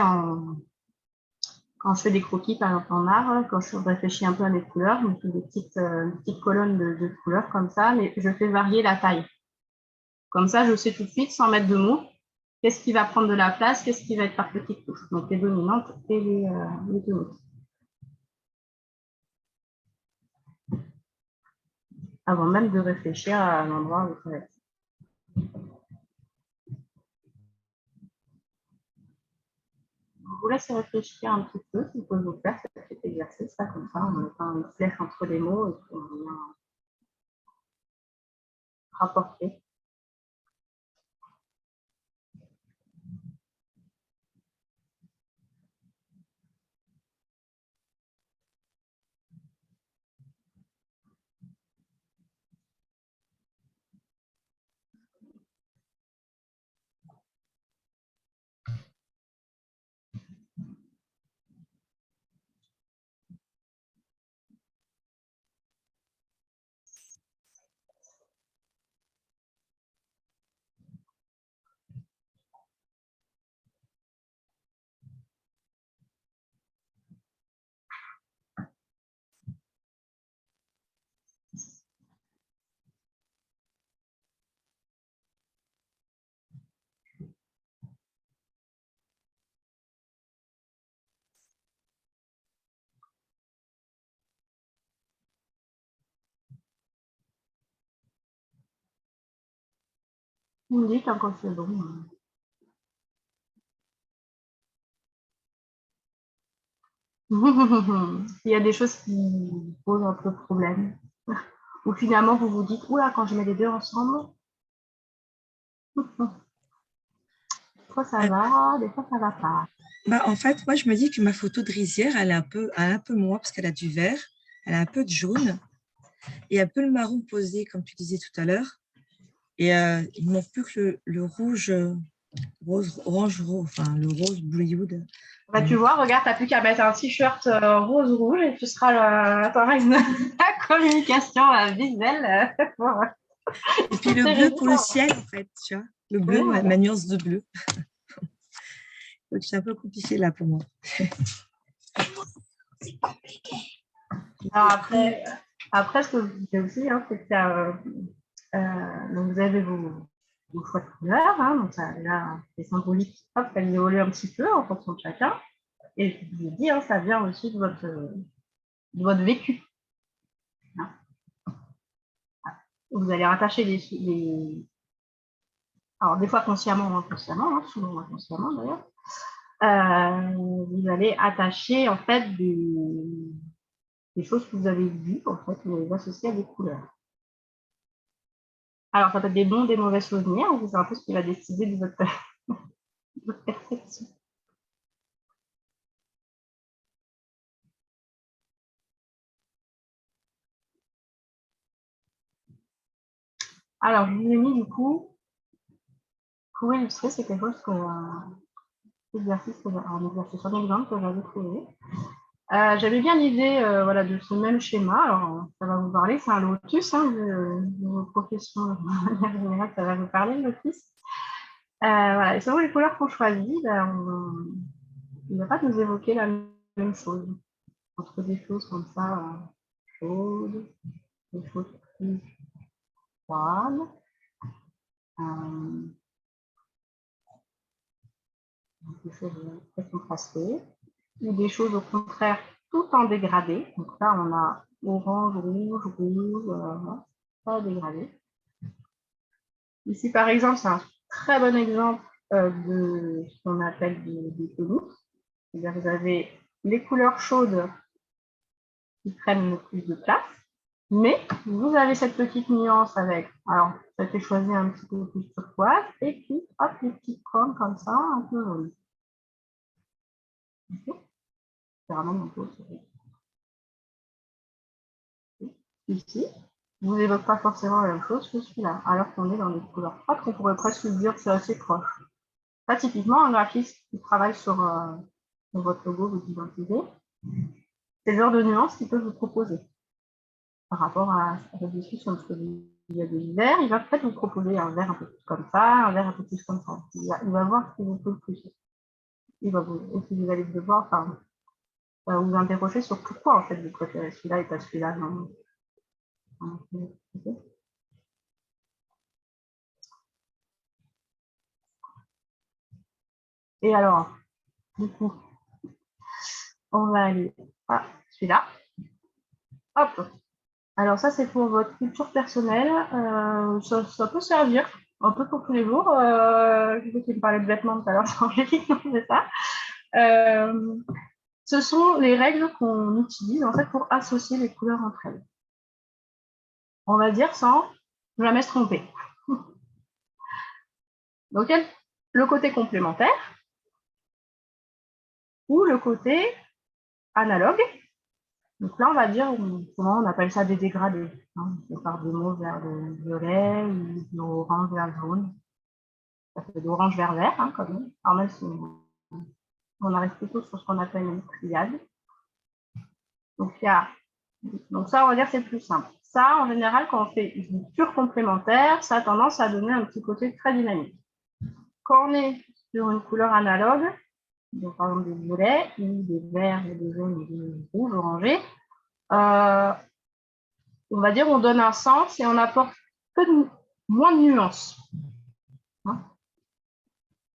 quand je fais des croquis, par exemple en art, quand je réfléchis un peu à mes couleurs, je me fais des petites colonnes de couleurs comme ça, mais je fais varier la taille. Comme ça, je sais tout de suite, sans mettre de mots, qu'est-ce qui va prendre de la place, qu'est-ce qui va être par petites touches. Donc les dominantes et les toniques. Avant même de réfléchir à l'endroit où ça va être. Je vous laisse réfléchir un petit peu, si vous pouvez vous faire cet exercice, là, comme ça, en mettant une flèche entre les mots et puis on vient rapporter. Vous me dites quand c'est bon. Il y a des choses qui posent un peu de problème. Ou finalement, vous vous dites, oula, quand je mets les deux ensemble, des fois ça va, des fois ça va pas. Bah, en fait, moi, je me dis que ma photo de rizière, elle a un peu moins parce qu'elle a du vert, elle a un peu de jaune et un peu le marron posé, comme tu disais tout à l'heure. Et il ne manque plus que le rouge, orange, enfin le rose Bollywood. Bah, tu vois, regarde, tu n'as plus qu'à mettre un t-shirt rose-rouge et tu seras la communication visuelle. Et puis le bleu pour le ciel, en fait, tu vois. Le bleu, Oui, ma nuance de bleu. Donc, c'est un peu compliqué là pour moi. C'est compliqué. Alors après, ce que vous dites aussi, hein, c'est que donc vous avez vos choix de couleurs, hein, donc ça, là, c'est symbolique, hop, elle évolue un petit peu en fonction de chacun. Et je vous dis, hein, ça vient aussi de votre vécu. Hein. Vous allez rattacher les... Alors, des fois consciemment ou inconsciemment, hein, souvent inconsciemment d'ailleurs. Vous allez attacher en fait des choses que vous avez vues, en fait, vous les associer à des couleurs. Alors, ça peut être des bons, des mauvais souvenirs, c'est un peu ce qui va décider de votre perception. Alors, je vous ai mis du coup, pour illustrer, c'est quelque chose que un exercice un exemple que j'avais trouvé. J'avais bien l'idée voilà, de ce même schéma. Alors, ça va vous parler, c'est un lotus, hein, de vos professions de manière générale, ça va vous parler, le lotus. Voilà. Et selon les couleurs qu'on choisit, il ne va pas nous évoquer la même chose. Entre des choses comme ça, chaudes, des choses plus froides. Des choses très contrastées, ou des choses au contraire tout en dégradé. Donc là, on a orange, rouge, pas dégradé. Ici, par exemple, c'est un très bon exemple de ce qu'on appelle des tonus. C'est-à-dire, vous avez les couleurs chaudes qui prennent le plus de place, mais vous avez cette petite nuance avec, alors, ça a été choisi un petit peu plus turquoise, et puis, hop, les petites cônes comme ça, un peu jaunes. Okay. C'est vraiment mon pot. Ici, vous n'évoque pas forcément la même chose que celui-là, alors qu'on est dans des couleurs froides, qu'on pourrait presque dire que c'est assez proche. Là, typiquement, un graphiste qui travaille sur votre logo, votre identité, c'est le genre de nuance qu'il peut vous proposer par rapport à la discussion. Parce qu'il y a des verts, il va peut-être vous proposer un vert un peu plus comme ça, un vert un peu plus comme ça. Il va voir ce qui vous peut le plus. Il va vous, et si vous allez devoir vous interroger sur pourquoi en fait vous préférez celui-là et pas celui-là. Et alors, du coup, on va aller à celui-là. Hop. Alors ça, c'est pour votre culture personnelle. Ça peut servir un peu pour tous les jours. Je sais qu'il me parlait de vêtements tout à l'heure, c'est ça. Ce sont les règles qu'on utilise en fait pour associer les couleurs entre elles. On va dire sans jamais se tromper. Donc, le côté complémentaire ou le côté analogue. Donc là, on va dire, souvent on appelle ça des dégradés. Hein. On part de mauve vers le violet ou de orange vers le jaune. Ça fait d'orange vers vert, hein, quand même. Alors même si on arrive plutôt sur ce qu'on appelle une triade. Donc, ça, on va dire que c'est plus simple. Ça, en général, quand on fait une pure complémentaire, ça a tendance à donner un petit côté très dynamique. Quand on est sur une couleur analogue, donc par exemple des violets, ou des verts, des jaunes, des rouges, orangés, on va dire on donne un sens et on apporte moins de nuances. Hein,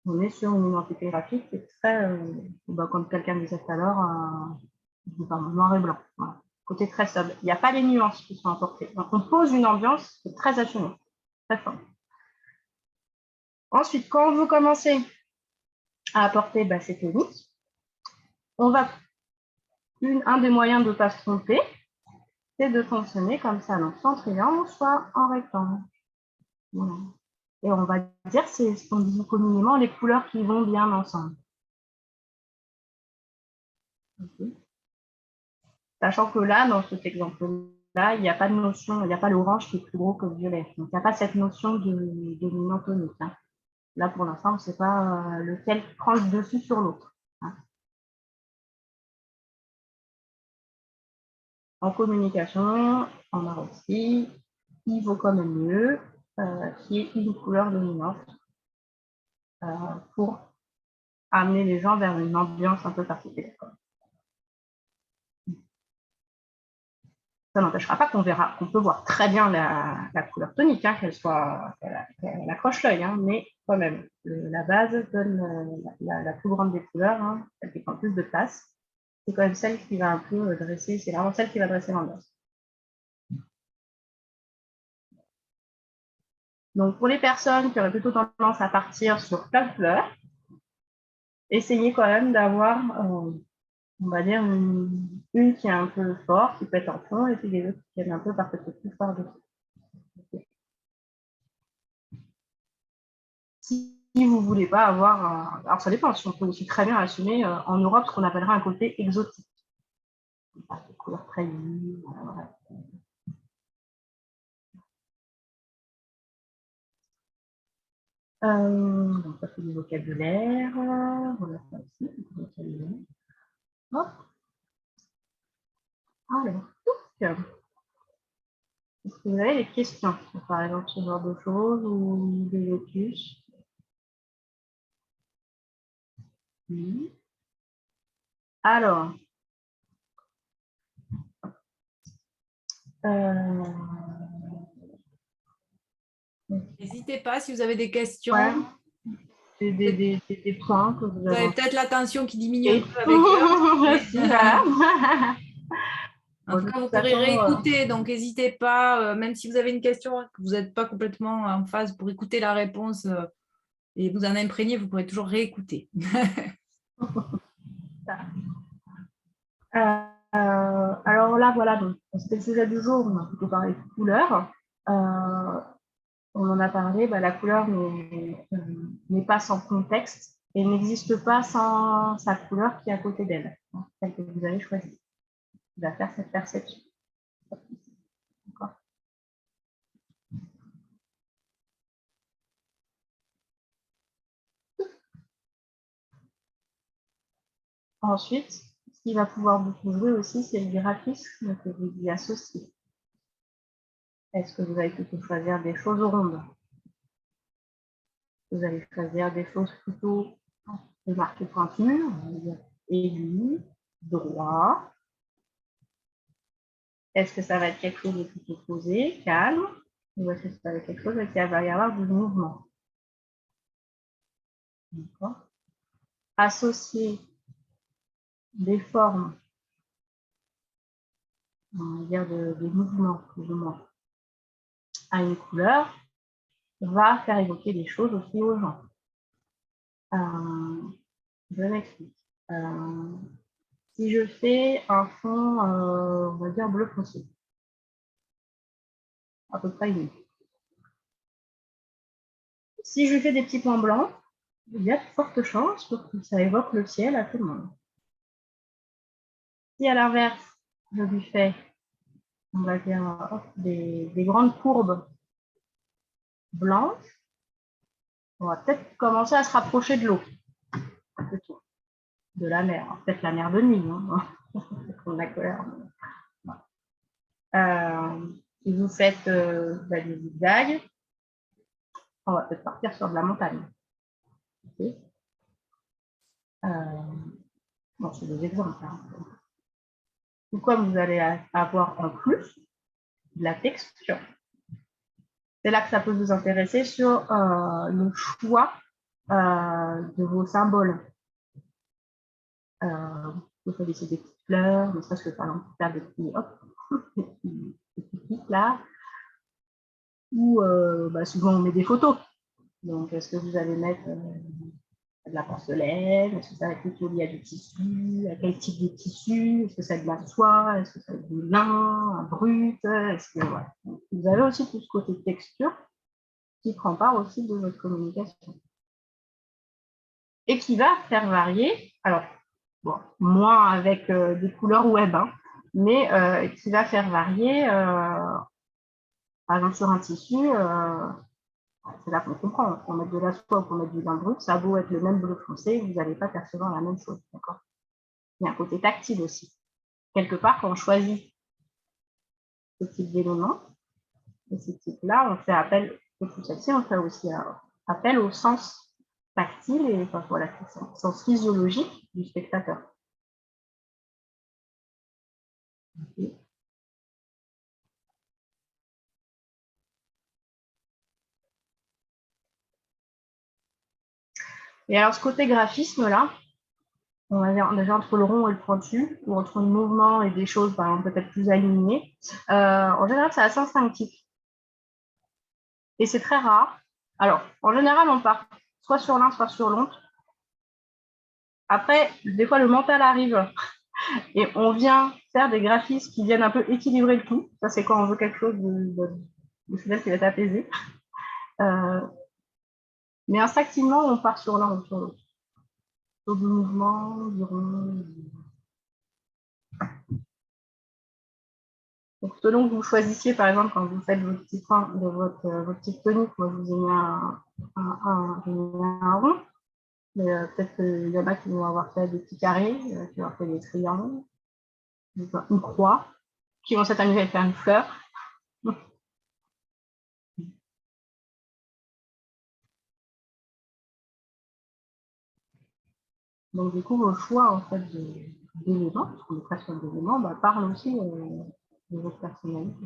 on est sur une identité graphique qui est très, comme quelqu'un disait tout à l'heure, noir et blanc. Voilà. Côté très sobre. Il n'y a pas les nuances qui sont apportées. Donc on pose une ambiance qui est très assumée, très forte. Ensuite, quand vous commencez à apporter ces toniques, on va un des moyens de ne pas se tromper, c'est de fonctionner comme ça, donc soit en triangle, soit en rectangle. Voilà. Et on va dire, c'est ce qu'on dit communément, les couleurs qui vont bien ensemble. Okay. Sachant que là, dans cet exemple-là, il n'y a pas de notion, il n'y a pas l'orange qui est plus gros que le violet. Donc, il n'y a pas cette notion de dominant tonique. Hein. Là, pour l'instant, on ne sait pas lequel prend le dessus sur l'autre. Hein. En communication, on a aussi, il vaut quand même mieux qui est une couleur dominante pour amener les gens vers une ambiance un peu particulière. Ça n'empêchera pas qu'on peut voir très bien la couleur tonique, hein, qu'elle accroche l'œil, hein, mais quand même, la base donne la plus grande des couleurs, hein, celle qui prend le plus de place. C'est quand même celle qui va un peu dresser, c'est vraiment celle qui va dresser l'ambiance. Donc, pour les personnes qui auraient plutôt tendance à partir sur plein de fleurs, essayez quand même d'avoir, on va dire, une qui est un peu forte, qui peut être en fond, et puis les autres qui viennent un peu par ce plus fort dessus. Okay. Si vous ne voulez pas avoir, alors ça dépend, si on peut aussi très bien assumer en Europe ce qu'on appellera un côté exotique. Des couleurs très vives, voilà. Donc, ça fait du vocabulaire. Voilà, ça aussi, du vocabulaire. Hop. Alors, est-ce que vous avez des questions, par exemple, ce genre de choses ou des lotus? Oui. Alors, N'hésitez pas si vous avez des questions. ouais, des points que Vous avez peut-être l'attention qui diminue un peu avec l'heure. l'heure. En tout De cas, vous toute pourrez façon, réécouter, donc n'hésitez pas, même si vous avez une question, que vous n'êtes pas complètement en phase pour écouter la réponse et vous en imprégner, vous pourrez toujours réécouter. alors là, voilà, donc c'était le sujet du jour, on a plutôt parlé de couleur. On en a parlé, la couleur n'est pas sans contexte et n'existe pas sans sa couleur qui est à côté d'elle, celle que vous avez choisie, qui va faire cette perception. Ensuite, ce qui va pouvoir beaucoup jouer aussi, c'est le graphisme que vous y associez. Est-ce que vous allez plutôt choisir des choses rondes? Vous allez choisir des choses plutôt de marque pointure, aigu, droit. Est-ce que ça va être quelque chose de plutôt posé, calme, ou est-ce que ça va être quelque chose qui va y avoir du mouvement? Associer des formes, on va dire des mouvements, plus ou moins, à une couleur, va faire évoquer des choses aussi aux gens. Je m'explique. Si je fais un fond, on va dire bleu foncé, à peu près une. Si je fais des petits points blancs, il y a de fortes chances pour que ça évoque le ciel à tout le monde. Si à l'inverse, je lui fais, on va dire, des grandes courbes blanches, on va peut-être commencer à se rapprocher de l'eau, de la mer, peut-être la mer de nuit, la colère. Si vous faites des zigzags, on va peut-être partir sur de la montagne. Okay. Bon, c'est des exemples. Ou comme vous allez avoir en plus de la texture. C'est là que ça peut vous intéresser sur le choix de vos symboles. Vous choisissez des petites fleurs, ne serait-ce que par exemple faire des petits pics là. Ou souvent on met des photos. Donc est-ce que vous allez mettre de la porcelaine? Est-ce que ça va être plutôt lié à du tissu? À quel type de tissu? Est-ce que ça va être de la soie? Est-ce que ça va être du lin, un brut? Voilà. Vous avez aussi tout ce côté texture qui prend part aussi de votre communication. Et qui va faire varier, alors, bon, moins avec des couleurs web, mais qui va faire varier, par exemple sur un tissu, c'est là qu'on comprend, qu'on mette de la soie ou qu'on mette du lin brut, ça a beau être le même bleu foncé, vous n'allez pas percevoir la même chose, d'accord? Il y a un côté tactile aussi. Quelque part, quand on choisit ce type d'éléments, de ce type-là, on fait appel, et pour celle-ci, on fait aussi appel au sens tactile et voilà, au sens physiologique du spectateur. Okay. Et alors, ce côté graphisme-là, on va dire déjà entre le rond et le pointu, ou entre le mouvement et des choses peut-être plus alignées, en général, c'est assez instinctif. Et c'est très rare. Alors, en général, on part soit sur l'un, soit sur l'autre. Après, des fois, le mental arrive et on vient faire des graphismes qui viennent un peu équilibrer le tout. Ça, c'est quand on veut quelque chose de fidèle qui va être apaisé. Mais instinctivement, on part sur l'un ou sur l'autre. Sur du mouvement, du rond. Donc, selon que vous choisissiez, par exemple, quand vous faites votre petite tonique, moi, je vous ai mis un rond. Mais peut-être qu'il y en a qui vont avoir fait des petits carrés, qui vont avoir fait des triangles, une croix, qui vont s'amuser à faire une fleur. Donc, du coup, vos choix en fait, d'éléments, parce qu'on est presque d'éléments, parlent aussi de votre personnalité.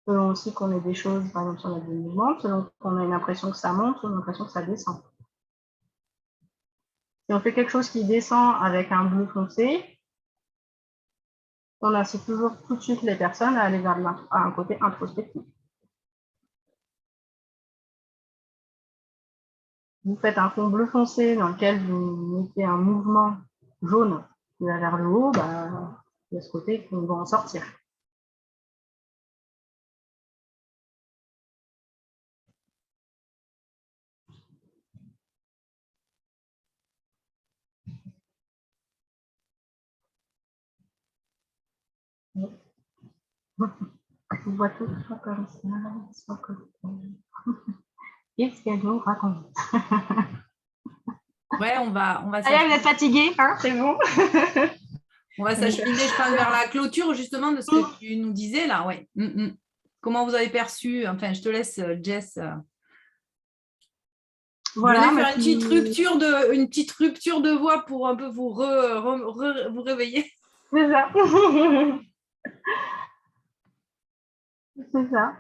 Selon aussi qu'on ait des choses, par exemple, sur la mouvement, selon qu'on a une impression que ça monte ou une impression que ça descend. Si on fait quelque chose qui descend avec un bleu foncé, on incite toujours tout de suite les personnes à aller vers un côté introspectif. Vous faites un fond bleu foncé dans lequel vous mettez un mouvement jaune qui va vers le haut, il y a ce côté qu'on va en sortir. Je vois tout soit comme ça, soit comme ça. Qu'est-ce qu'elle nous raconte? Ouais, on va Allez, vous êtes fatigué, hein, c'est bon. On va s'acheminer, je pense, vers la clôture justement de ce que tu nous disais là. Ouais. Comment vous avez perçu? Enfin, je te laisse, Jess. Voilà, je vais faire une petite rupture de voix pour un peu vous réveiller. C'est ça. C'est ça.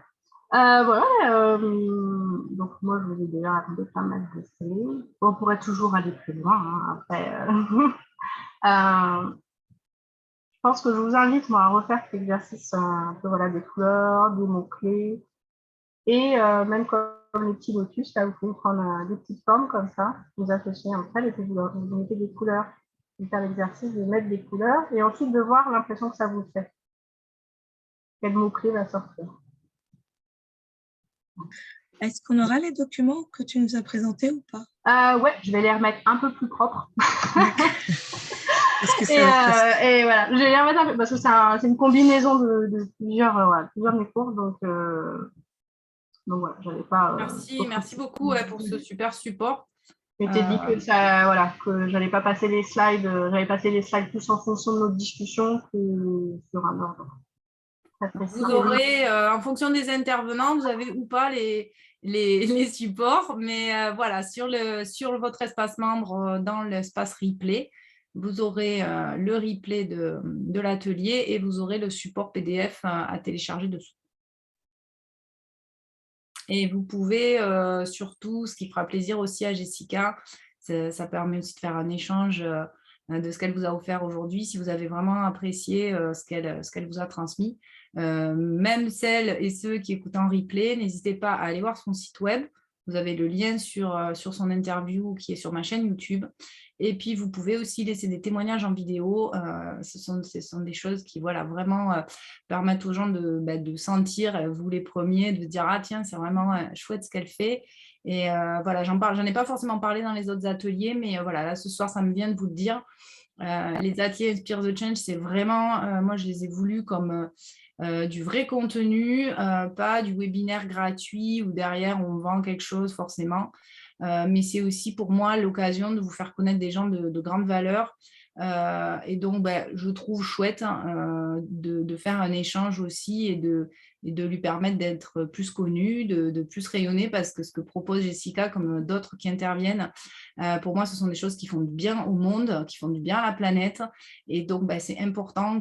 Voilà. Donc, moi, je vous ai déjà raconté pas mal de choses. On pourrait toujours aller plus loin. Hein, après, je pense que je vous invite, moi, à refaire cet exercice un peu voilà, des couleurs, des mots-clés. Et même comme les petits lotus, là, vous pouvez prendre des petites formes comme ça, vous associez entre elles et puis vous mettez des couleurs. Vous faire l'exercice de mettre des couleurs et ensuite de voir l'impression que ça vous fait. Quel mot-clé va sortir. Est-ce qu'on aura les documents que tu nous as présentés ou pas? Ouais, je vais les remettre un peu plus propres. Parce que et voilà, je vais les remettre un peu parce que c'est une combinaison de plusieurs de mes cours. Donc voilà, j'avais pas. Merci beaucoup pour ce super support. Je m'étais dit que ça, voilà, que j'allais pas passer les slides, j'allais passer les slides plus en fonction de notre discussion que sur un ordre. Vous aurez, en fonction des intervenants, vous avez ou pas les supports, mais voilà, sur votre espace membre, dans l'espace replay, vous aurez le replay de l'atelier et vous aurez le support PDF à télécharger dessous. Et vous pouvez surtout, ce qui fera plaisir aussi à Jessica, ça permet aussi de faire un échange de ce qu'elle vous a offert aujourd'hui, si vous avez vraiment apprécié ce qu'elle vous a transmis. Même celles et ceux qui écoutent en replay, n'hésitez pas à aller voir son site web. Vous avez le lien sur son interview qui est sur ma chaîne YouTube. Et puis, vous pouvez aussi laisser des témoignages en vidéo. Ce sont des choses qui vraiment permettent aux gens de sentir, vous les premiers, de dire « Ah tiens, c'est vraiment chouette ce qu'elle fait ». Et voilà, j'en ai pas forcément parlé dans les autres ateliers, mais voilà, là, ce soir, ça me vient de vous le dire. Les ateliers Inspire the Change, c'est vraiment, moi, je les ai voulus comme du vrai contenu, pas du webinaire gratuit où derrière, on vend quelque chose forcément. Mais c'est aussi pour moi l'occasion de vous faire connaître des gens de grande valeur. Et donc, je trouve chouette de faire un échange aussi et de lui permettre d'être plus connue, de plus rayonner, parce que ce que propose Jessica, comme d'autres qui interviennent, pour moi, ce sont des choses qui font du bien au monde, qui font du bien à la planète. Et donc, c'est important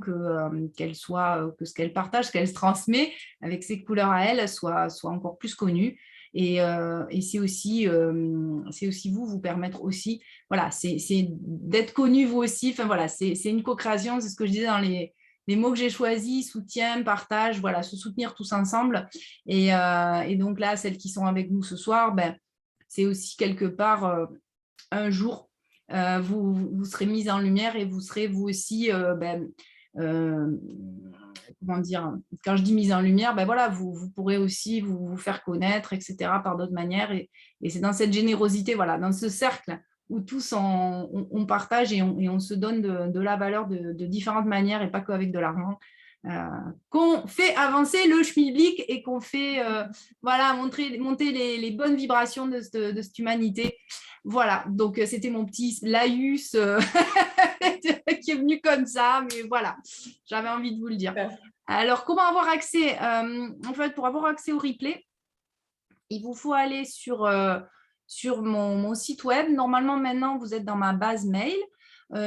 qu'elle soit, que ce qu'elle partage, ce qu'elle se transmet avec ses couleurs à elle, soit encore plus connue. Et c'est aussi vous permettre aussi, voilà, c'est d'être connu vous aussi. Enfin voilà, c'est une co-création, c'est ce que je disais dans les mots que j'ai choisis, soutien, partage, voilà, se soutenir tous ensemble. Et donc là, celles qui sont avec nous ce soir, c'est aussi quelque part un jour, vous serez mises en lumière et vous serez vous aussi comment dire, quand je dis mise en lumière, voilà, vous pourrez aussi vous faire connaître, etc., par d'autres manières. Et c'est dans cette générosité, voilà, dans ce cercle où tous on partage et on se donne de la valeur de différentes manières et pas qu'avec de l'argent. Qu'on fait avancer le schmilblick et qu'on fait voilà, monter les bonnes vibrations de cette humanité. Voilà, donc c'était mon petit laïus qui est venu comme ça, mais voilà, j'avais envie de vous le dire. Alors, comment avoir accès en fait, pour avoir accès au replay, il vous faut aller sur mon site web. Normalement, maintenant, vous êtes dans ma base mail.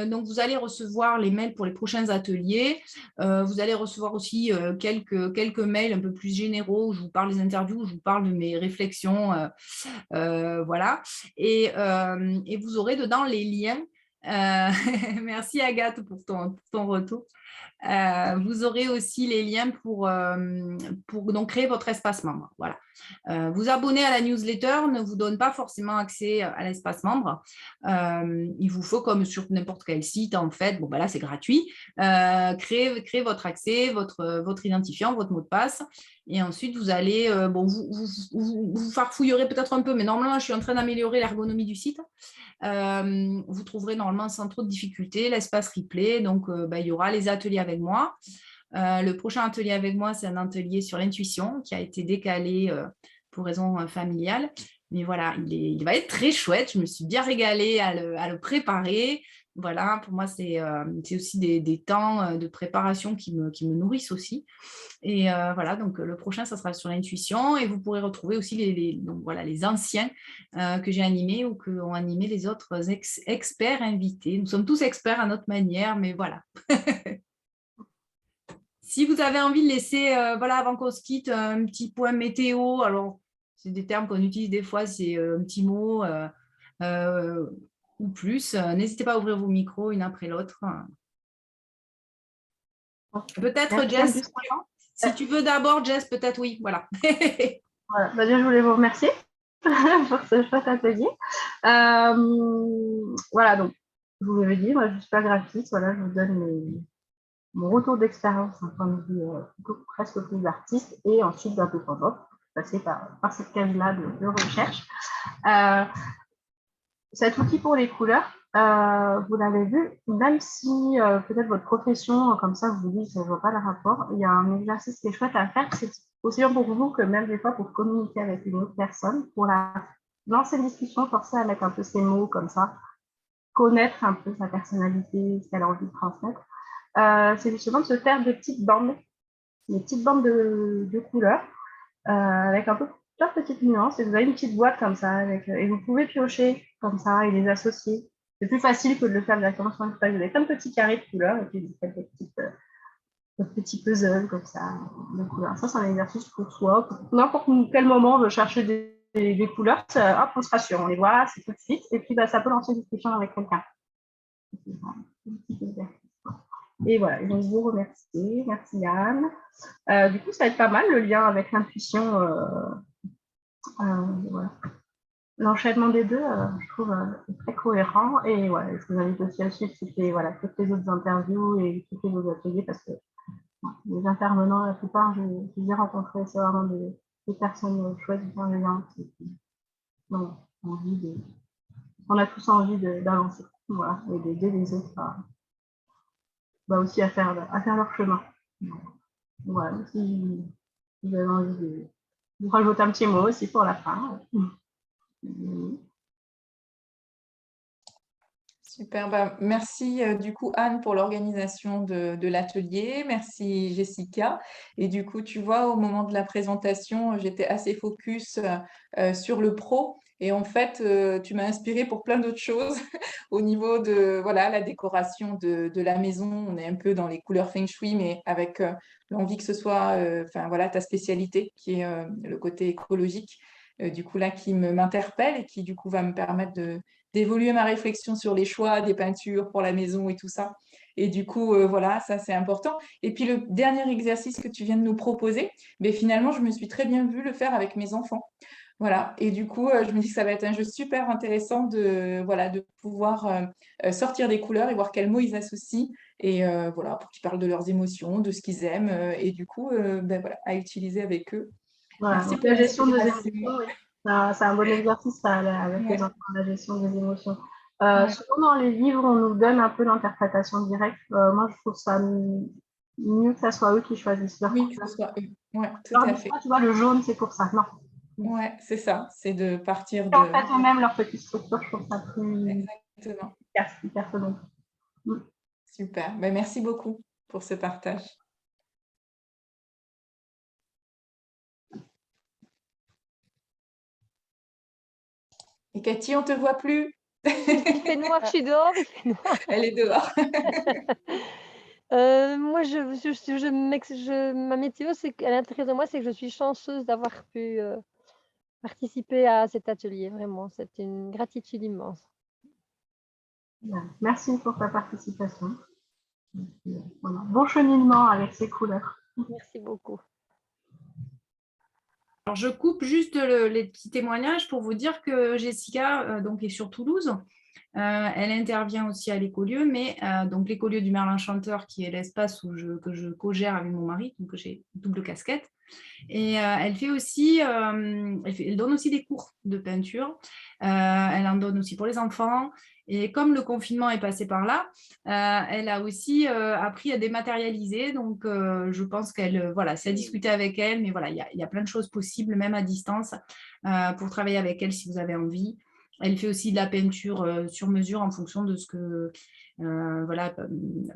Donc, vous allez recevoir les mails pour les prochains ateliers. Vous allez recevoir aussi quelques mails un peu plus généraux où je vous parle des interviews, où je vous parle de mes réflexions. Voilà. Et vous aurez dedans les liens. Merci Agathe pour ton retour. Vous aurez aussi les liens pour donc créer votre espace membre. Voilà. Vous abonner à la newsletter ne vous donne pas forcément accès à l'espace membre. Il vous faut, comme sur n'importe quel site, en fait, bon, ben là, c'est gratuit, créer votre accès, votre identifiant, votre mot de passe. Et ensuite, vous allez, vous farfouillerez peut-être un peu, mais normalement, je suis en train d'améliorer l'ergonomie du site. Vous trouverez normalement sans trop de difficultés l'espace replay. Donc, il y aura les ateliers avec moi. Le prochain atelier avec moi, c'est un atelier sur l'intuition qui a été décalé pour raison familiale. Mais voilà, il va être très chouette. Je me suis bien régalée à le préparer. Voilà, pour moi, c'est aussi des temps de préparation qui me nourrissent aussi. Et voilà, donc le prochain, ça sera sur l'intuition. Et vous pourrez retrouver aussi les anciens que j'ai animés ou que ont animé les autres experts invités. Nous sommes tous experts à notre manière, mais voilà. Si vous avez envie de laisser, voilà, avant qu'on se quitte, un petit point météo, alors c'est des termes qu'on utilise des fois, c'est un petit mot ou plus, n'hésitez pas à ouvrir vos micros une après l'autre. Peut-être Jess, si tu veux d'abord, Jess, peut-être oui, voilà. Voilà. Bah, déjà, je voulais vous remercier pour ce chouette atelier. Voilà, donc, je vous l'avais dit, moi, je ne suis pas graphiste, voilà, je vous donne mon retour d'expérience d'un point de vue presque plus artiste et ensuite d'un peu pendant, passer par cette case-là de recherche. Cet outil pour les couleurs, vous l'avez vu, même si peut-être votre profession, comme ça, vous vous dites, je ne vois pas le rapport, il y a un exercice qui est chouette à faire, c'est aussi bien pour vous que même des fois pour communiquer avec une autre personne, pour lancer une discussion, forcer à mettre un peu ses mots comme ça, connaître un peu sa personnalité, ce qu'elle a envie de transmettre. C'est justement de se faire des petites bandes de couleurs, avec un peu plein de petites nuances. Et vous avez une petite boîte comme ça, et vous pouvez piocher comme ça et les associer. C'est plus facile que de le faire directement sur une feuille. Vous avez plein de petits carrés de couleurs, et puis vous faites des petits puzzles comme ça, de couleurs. Ça, c'est un exercice pour soi. Pour n'importe quel moment, on veut chercher des couleurs, hop, on se rassure, on les voit, c'est tout de suite. Et puis, ça peut lancer une discussion avec quelqu'un. Et voilà, donc je vous remercie. Merci Yann. Du coup, ça va être pas mal le lien avec l'intuition. Voilà. L'enchaînement des deux, je trouve très cohérent. Et voilà, je vous invite aussi à suivre toutes les autres interviews et toutes les autres ateliers parce que les intervenants, la plupart, je les ai rencontrés, c'est vraiment des personnes chouettes, bienveillantes. On a tous envie d'avancer, voilà, et d'aider les autres aussi à faire leur chemin. Voilà, si vous avez envie de vous rajouter un petit mot aussi pour la fin. Super, merci du coup Anne pour l'organisation de l'atelier, merci Jessica. Et du coup, tu vois, au moment de la présentation, j'étais assez focus sur le pro. Et en fait, tu m'as inspirée pour plein d'autres choses au niveau de voilà, la décoration de la maison. On est un peu dans les couleurs feng shui, mais avec l'envie que ce soit voilà, ta spécialité qui est le côté écologique. Du coup, là, qui m'interpelle et qui, du coup, va me permettre d'évoluer ma réflexion sur les choix des peintures pour la maison et tout ça. Et du coup, voilà, ça, c'est important. Et puis, le dernier exercice que tu viens de nous proposer, mais finalement, je me suis très bien vue le faire avec mes enfants. Voilà. Et du coup, je me dis que ça va être un jeu super intéressant de pouvoir sortir des couleurs et voir quels mots ils associent. Et voilà, pour qu'ils parlent de leurs émotions, de ce qu'ils aiment. Et du coup, voilà, à utiliser avec eux. Voilà, Merci pour la gestion des émotions, oui. c'est un bon exercice avec les enfants, la gestion des émotions. Souvent, dans les livres, on nous donne un peu l'interprétation directe. Moi, je trouve ça mieux que ça soit eux qui choisissent leur Oui, que couleur. ce soit eux. Ouais, tout Alors, à des fait. fois, tu vois, le jaune, c'est pour ça. Non. Ouais, c'est ça. C'est de partir Et en de. fait, eux-mêmes, leur petite structure, je trouve ça plus Exactement. efficace, hyper selon. Super. Ben, merci beaucoup pour ce partage. Et Cathy, on ne te voit plus. Il fait noir, je suis dehors, il fait noir. Elle est dehors. Moi, ma météo, c'est qu'à l'intérieur de moi, c'est que je suis chanceuse d'avoir pu participer à cet atelier. Vraiment, c'est une gratitude immense. Merci pour ta participation. Voilà. Bon cheminement avec ces couleurs. Merci beaucoup. Alors, je coupe juste les petits témoignages pour vous dire que Jessica donc, est sur Toulouse. Elle intervient aussi à l'écolieu, mais donc l'écolieu du Merlin Chanteur, qui est l'espace que je co-gère avec mon mari, donc j'ai double casquette. Et elle fait aussi, elle donne aussi des cours de peinture. Elle en donne aussi pour les enfants. Et comme le confinement est passé par là, elle a aussi appris à dématérialiser. Donc, je pense qu'elle, voilà, c'est à discuter avec elle, mais voilà, il y a plein de choses possibles, même à distance, pour travailler avec elle si vous avez envie. Elle fait aussi de la peinture sur mesure en fonction de ce que... voilà,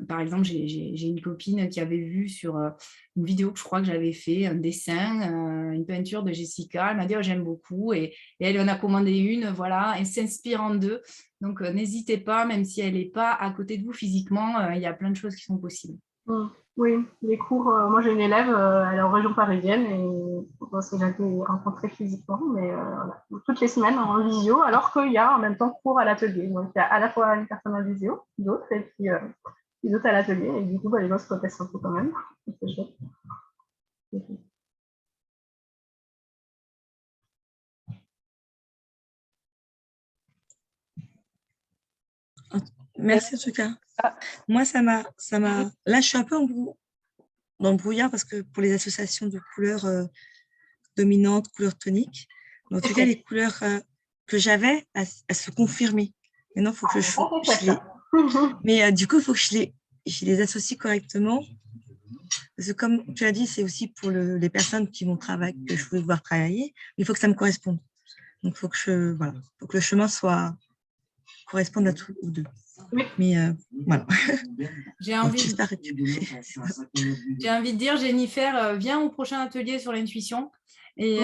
par exemple, j'ai une copine qui avait vu sur une vidéo que je crois que j'avais fait, un dessin, une peinture de Jessica. Elle m'a dit, oh, j'aime beaucoup. Et elle en a commandé une, voilà, et s'inspirant d'eux. Donc, n'hésitez pas, même si elle n'est pas à côté de vous physiquement, il y a plein de choses qui sont possibles. Oui, les cours, moi j'ai une élève, elle est en région parisienne et c'est j'ai été rencontrée physiquement, mais voilà, toutes les semaines en visio, alors qu'il y a en même temps cours à l'atelier. Donc il y a à la fois une personne en visio, d'autres, et puis d'autres à l'atelier, et du coup les gens se connaissent un peu quand même. C'est chouette. Merci en tout cas. Moi, ça m'a. Là, je suis un peu dans le brouillard parce que pour les associations de couleurs dominantes, couleurs toniques, mais en tout cas, les couleurs que j'avais, elles se confirmer. Maintenant, il faut que je les. Mais du coup, il faut que je les associe correctement. Parce que comme tu as dit, c'est aussi pour les personnes qui vont travailler, que je veux voir travailler, mais il faut que ça me corresponde. Donc, il faut que faut que le chemin corresponde à tous deux. Mais voilà. J'ai envie de dire, Jennifer, viens au prochain atelier sur l'intuition et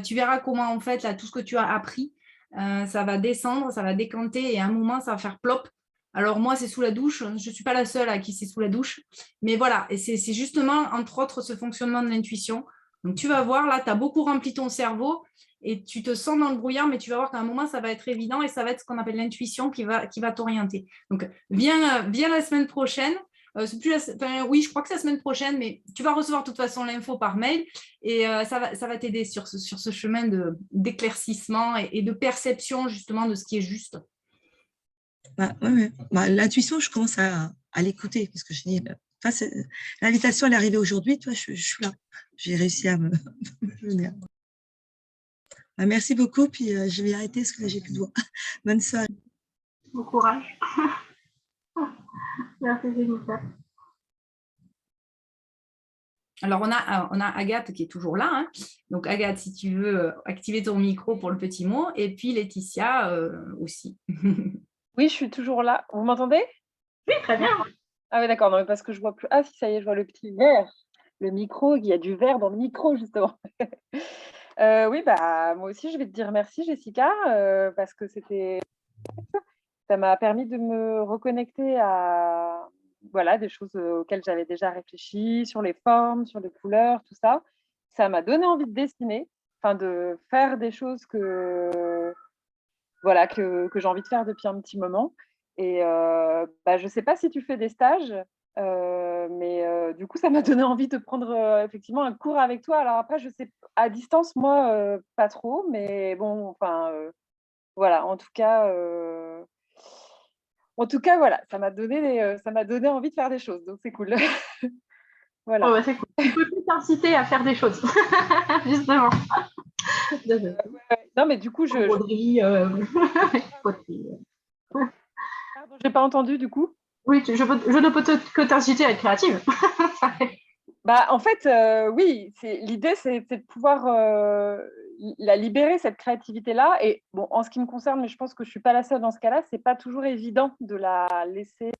tu verras comment, en fait, là, tout ce que tu as appris, ça va descendre, ça va décanter et à un moment, ça va faire plop. Alors, moi, c'est sous la douche. Je ne suis pas la seule à qui c'est sous la douche. Mais voilà, et c'est justement, entre autres, ce fonctionnement de l'intuition. Donc, tu vas voir, là, tu as beaucoup rempli ton cerveau et tu te sens dans le brouillard, mais tu vas voir qu'à un moment, ça va être évident et ça va être ce qu'on appelle l'intuition qui va t'orienter. Donc, viens la semaine prochaine. Oui, je crois que c'est la semaine prochaine, mais tu vas recevoir de toute façon l'info par mail et ça va t'aider sur ce chemin d'éclaircissement et de perception justement de ce qui est juste. L'intuition, je commence à l'écouter parce que je dis, l'invitation, elle est arrivée aujourd'hui, toi, je suis là. J'ai réussi à me venir. Merci beaucoup, puis je vais arrêter parce que là, j'ai plus de voix. Bonne soirée. Bon courage. Merci, Jennifer. Alors, on a Agathe qui est toujours là. Hein. Donc, Agathe, si tu veux activer ton micro pour le petit mot. Et puis, Laetitia aussi. Oui, je suis toujours là. Vous m'entendez? Oui, très bien. Ah oui, d'accord. Non, mais parce que je vois plus. Ah si, ça y est, je vois le petit verre. Le micro, il y a du verre dans le micro, justement. Oui, bah, moi aussi, je vais te dire merci, Jessica, parce que ça m'a permis de me reconnecter à des choses auxquelles j'avais déjà réfléchi, sur les formes, sur les couleurs, tout ça. Ça m'a donné envie de dessiner, de faire des choses que j'ai envie de faire depuis un petit moment. Et je ne sais pas si tu fais des stages, mais du coup, ça m'a donné envie de prendre effectivement un cours avec toi. Alors après, je sais, à distance, moi, pas trop, mais bon, voilà, en tout cas, voilà, ça m'a donné envie de faire des choses, donc c'est cool. Voilà. Oh, c'est cool. Tu peux plus t'inciter à faire des choses, justement. Non, mais du coup, Je n'ai pas entendu du coup. Oui, je ne peux que t'inciter à être créative. Bah, en fait, oui, l'idée, c'est de pouvoir la libérer, cette créativité-là. Et bon, en ce qui me concerne, mais je pense que je ne suis pas la seule dans ce cas-là, c'est pas toujours évident de la laisser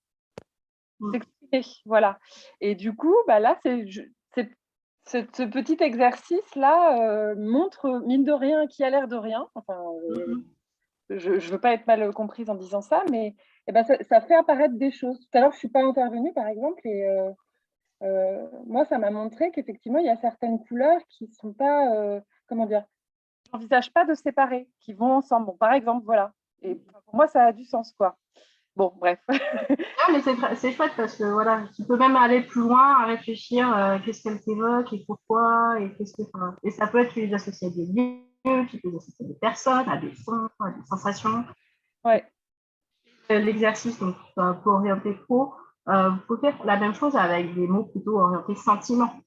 s'exprimer. Voilà. Et du coup, bah, là, ce petit exercice-là montre, mine de rien, qui a l'air de rien. Enfin, je ne veux pas être mal comprise en disant ça, mais eh ben, ça fait apparaître des choses. Tout à l'heure, je ne suis pas intervenue, par exemple, et moi, ça m'a montré qu'effectivement, il y a certaines couleurs qui ne sont pas, comment dire, j'envisage pas de séparer, qui vont ensemble. Bon, par exemple, voilà. Et pour moi, ça a du sens, quoi. Bon, bref. Non, mais c'est chouette parce que voilà, tu peux même aller plus loin à réfléchir qu'est-ce qu'elle t'évoque et pourquoi et enfin, et ça peut être tu les associes à des lieux, tu peux les associer à des personnes, à des sons, à des sensations. Ouais. L'exercice donc pour orienter pro, vous pouvez faire la même chose avec des mots plutôt orientés sentiments.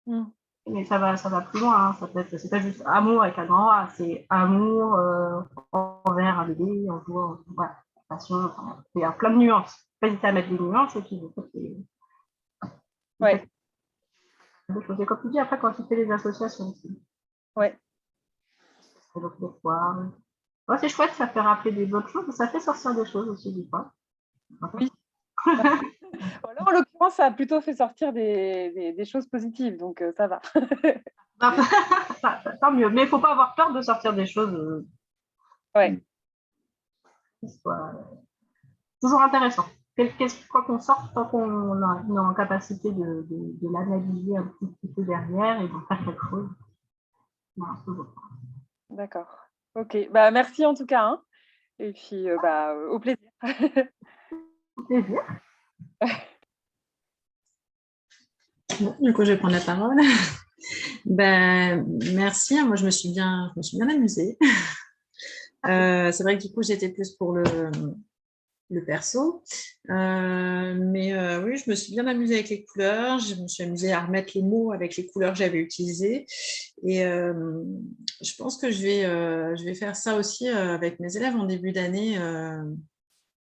Mais ça va plus loin, hein. Ça peut être, c'est pas juste amour avec un grand A, c'est amour envers un bébé, envers voilà, passion, enfin, il y a plein de nuances. Pas hésiter à mettre des nuances et puis ouais. Et comme tu dis, après quand tu fais les associations aussi. Ouais. Ouais, c'est chouette, ça fait rappeler des bonnes choses, ça fait sortir des choses aussi du fois. Oui. Là, en l'occurrence, ça a plutôt fait sortir des choses positives, donc ça va. Tant mieux, mais il ne faut pas avoir peur de sortir des choses. Ouais. Toujours intéressant. Quoi qu'on sorte, tant qu'on est en capacité de l'analyser un petit peu derrière et d'en faire quelque chose. D'accord. Ok. Bah, merci en tout cas. Hein. Et puis, au plaisir. Au plaisir. Bon, du coup, je vais prendre la parole. Ben, merci. Moi, je me suis bien amusée. C'est vrai que du coup, j'étais plus pour le perso. Mais oui, je me suis bien amusée avec les couleurs. Je me suis amusée à remettre les mots avec les couleurs que j'avais utilisées. Et je pense que je vais faire ça aussi avec mes élèves en début d'année.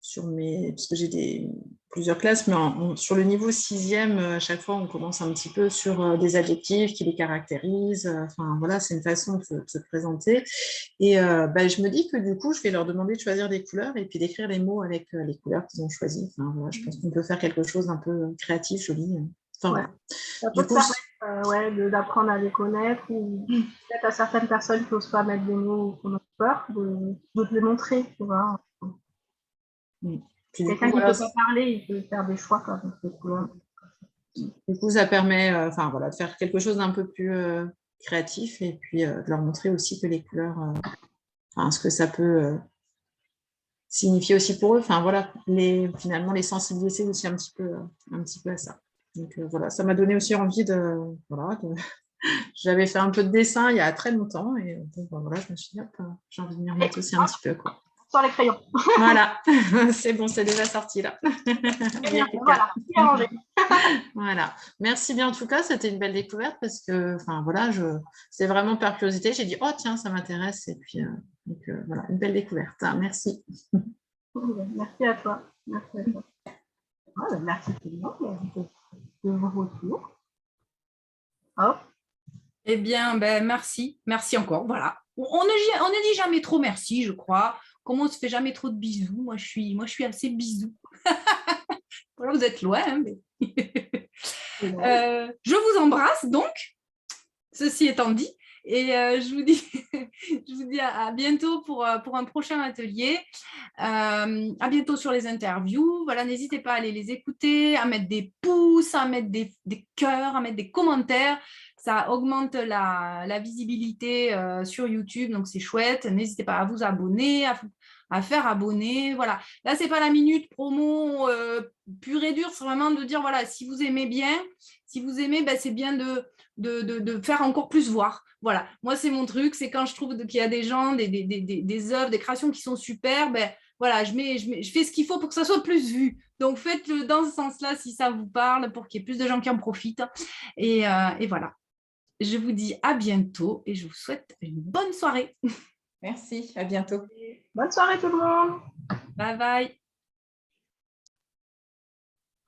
Parce que j'ai plusieurs classes, mais sur le niveau 6e, à chaque fois, on commence un petit peu sur des adjectifs qui les caractérisent. Enfin, voilà, c'est une façon de se présenter. Et je me dis que du coup, je vais leur demander de choisir des couleurs et puis d'écrire les mots avec les couleurs qu'ils ont choisies. Enfin, voilà, je pense qu'on peut faire quelque chose d'un peu créatif, joli. Enfin, ouais. Ça peut permettre d'apprendre à les connaître ou peut-être à certaines personnes qui n'osent pas mettre des mots ou qui ont peur de te les montrer, tu vois. Quelqu'un qui ne peut pas parler, il peut faire des choix comme ces couleurs. Du coup, ça permet de faire quelque chose d'un peu plus créatif et puis de leur montrer aussi que les couleurs, ce que ça peut signifier aussi pour eux. Enfin, voilà, finalement, les sensibiliser aussi un petit peu à ça. Donc, voilà, ça m'a donné aussi envie J'avais fait un peu de dessin il y a très longtemps et donc, voilà, je me suis dit, j'ai envie de m'y remettre aussi un petit peu, quoi. Sur les crayons. Voilà, c'est bon, c'est déjà sorti là. Voilà, voilà. Merci bien en tout cas, c'était une belle découverte parce que, c'est vraiment par curiosité. J'ai dit, oh tiens, ça m'intéresse et puis voilà, une belle découverte. Merci. Merci à toi. Merci à toi. Merci tout le monde de vos retours. Hop. Eh bien, merci encore. Voilà. On ne dit jamais trop merci, je crois. Comme on ne se fait jamais trop de bisous, moi je suis assez bisou. Voilà, vous êtes loin, hein, mais... je vous embrasse donc, ceci étant dit, et je vous dis à bientôt pour un prochain atelier. À bientôt sur les interviews. Voilà, n'hésitez pas à aller les écouter, à mettre des pouces, à mettre des cœurs, à mettre des commentaires. Ça augmente la visibilité sur YouTube, donc c'est chouette. N'hésitez pas à vous abonner, à faire abonner. Voilà. Là, ce n'est pas la minute promo pure et dure, c'est vraiment de dire, voilà, si vous aimez bien, c'est bien de faire encore plus voir. Voilà, moi, c'est mon truc, c'est quand je trouve qu'il y a des gens, des œuvres, des créations qui sont super, voilà, je fais ce qu'il faut pour que ça soit plus vu. Donc, faites-le dans ce sens-là si ça vous parle, pour qu'il y ait plus de gens qui en profitent. Et voilà. Je vous dis à bientôt et je vous souhaite une bonne soirée. Merci, à bientôt. Bonne soirée tout le monde. Bye bye.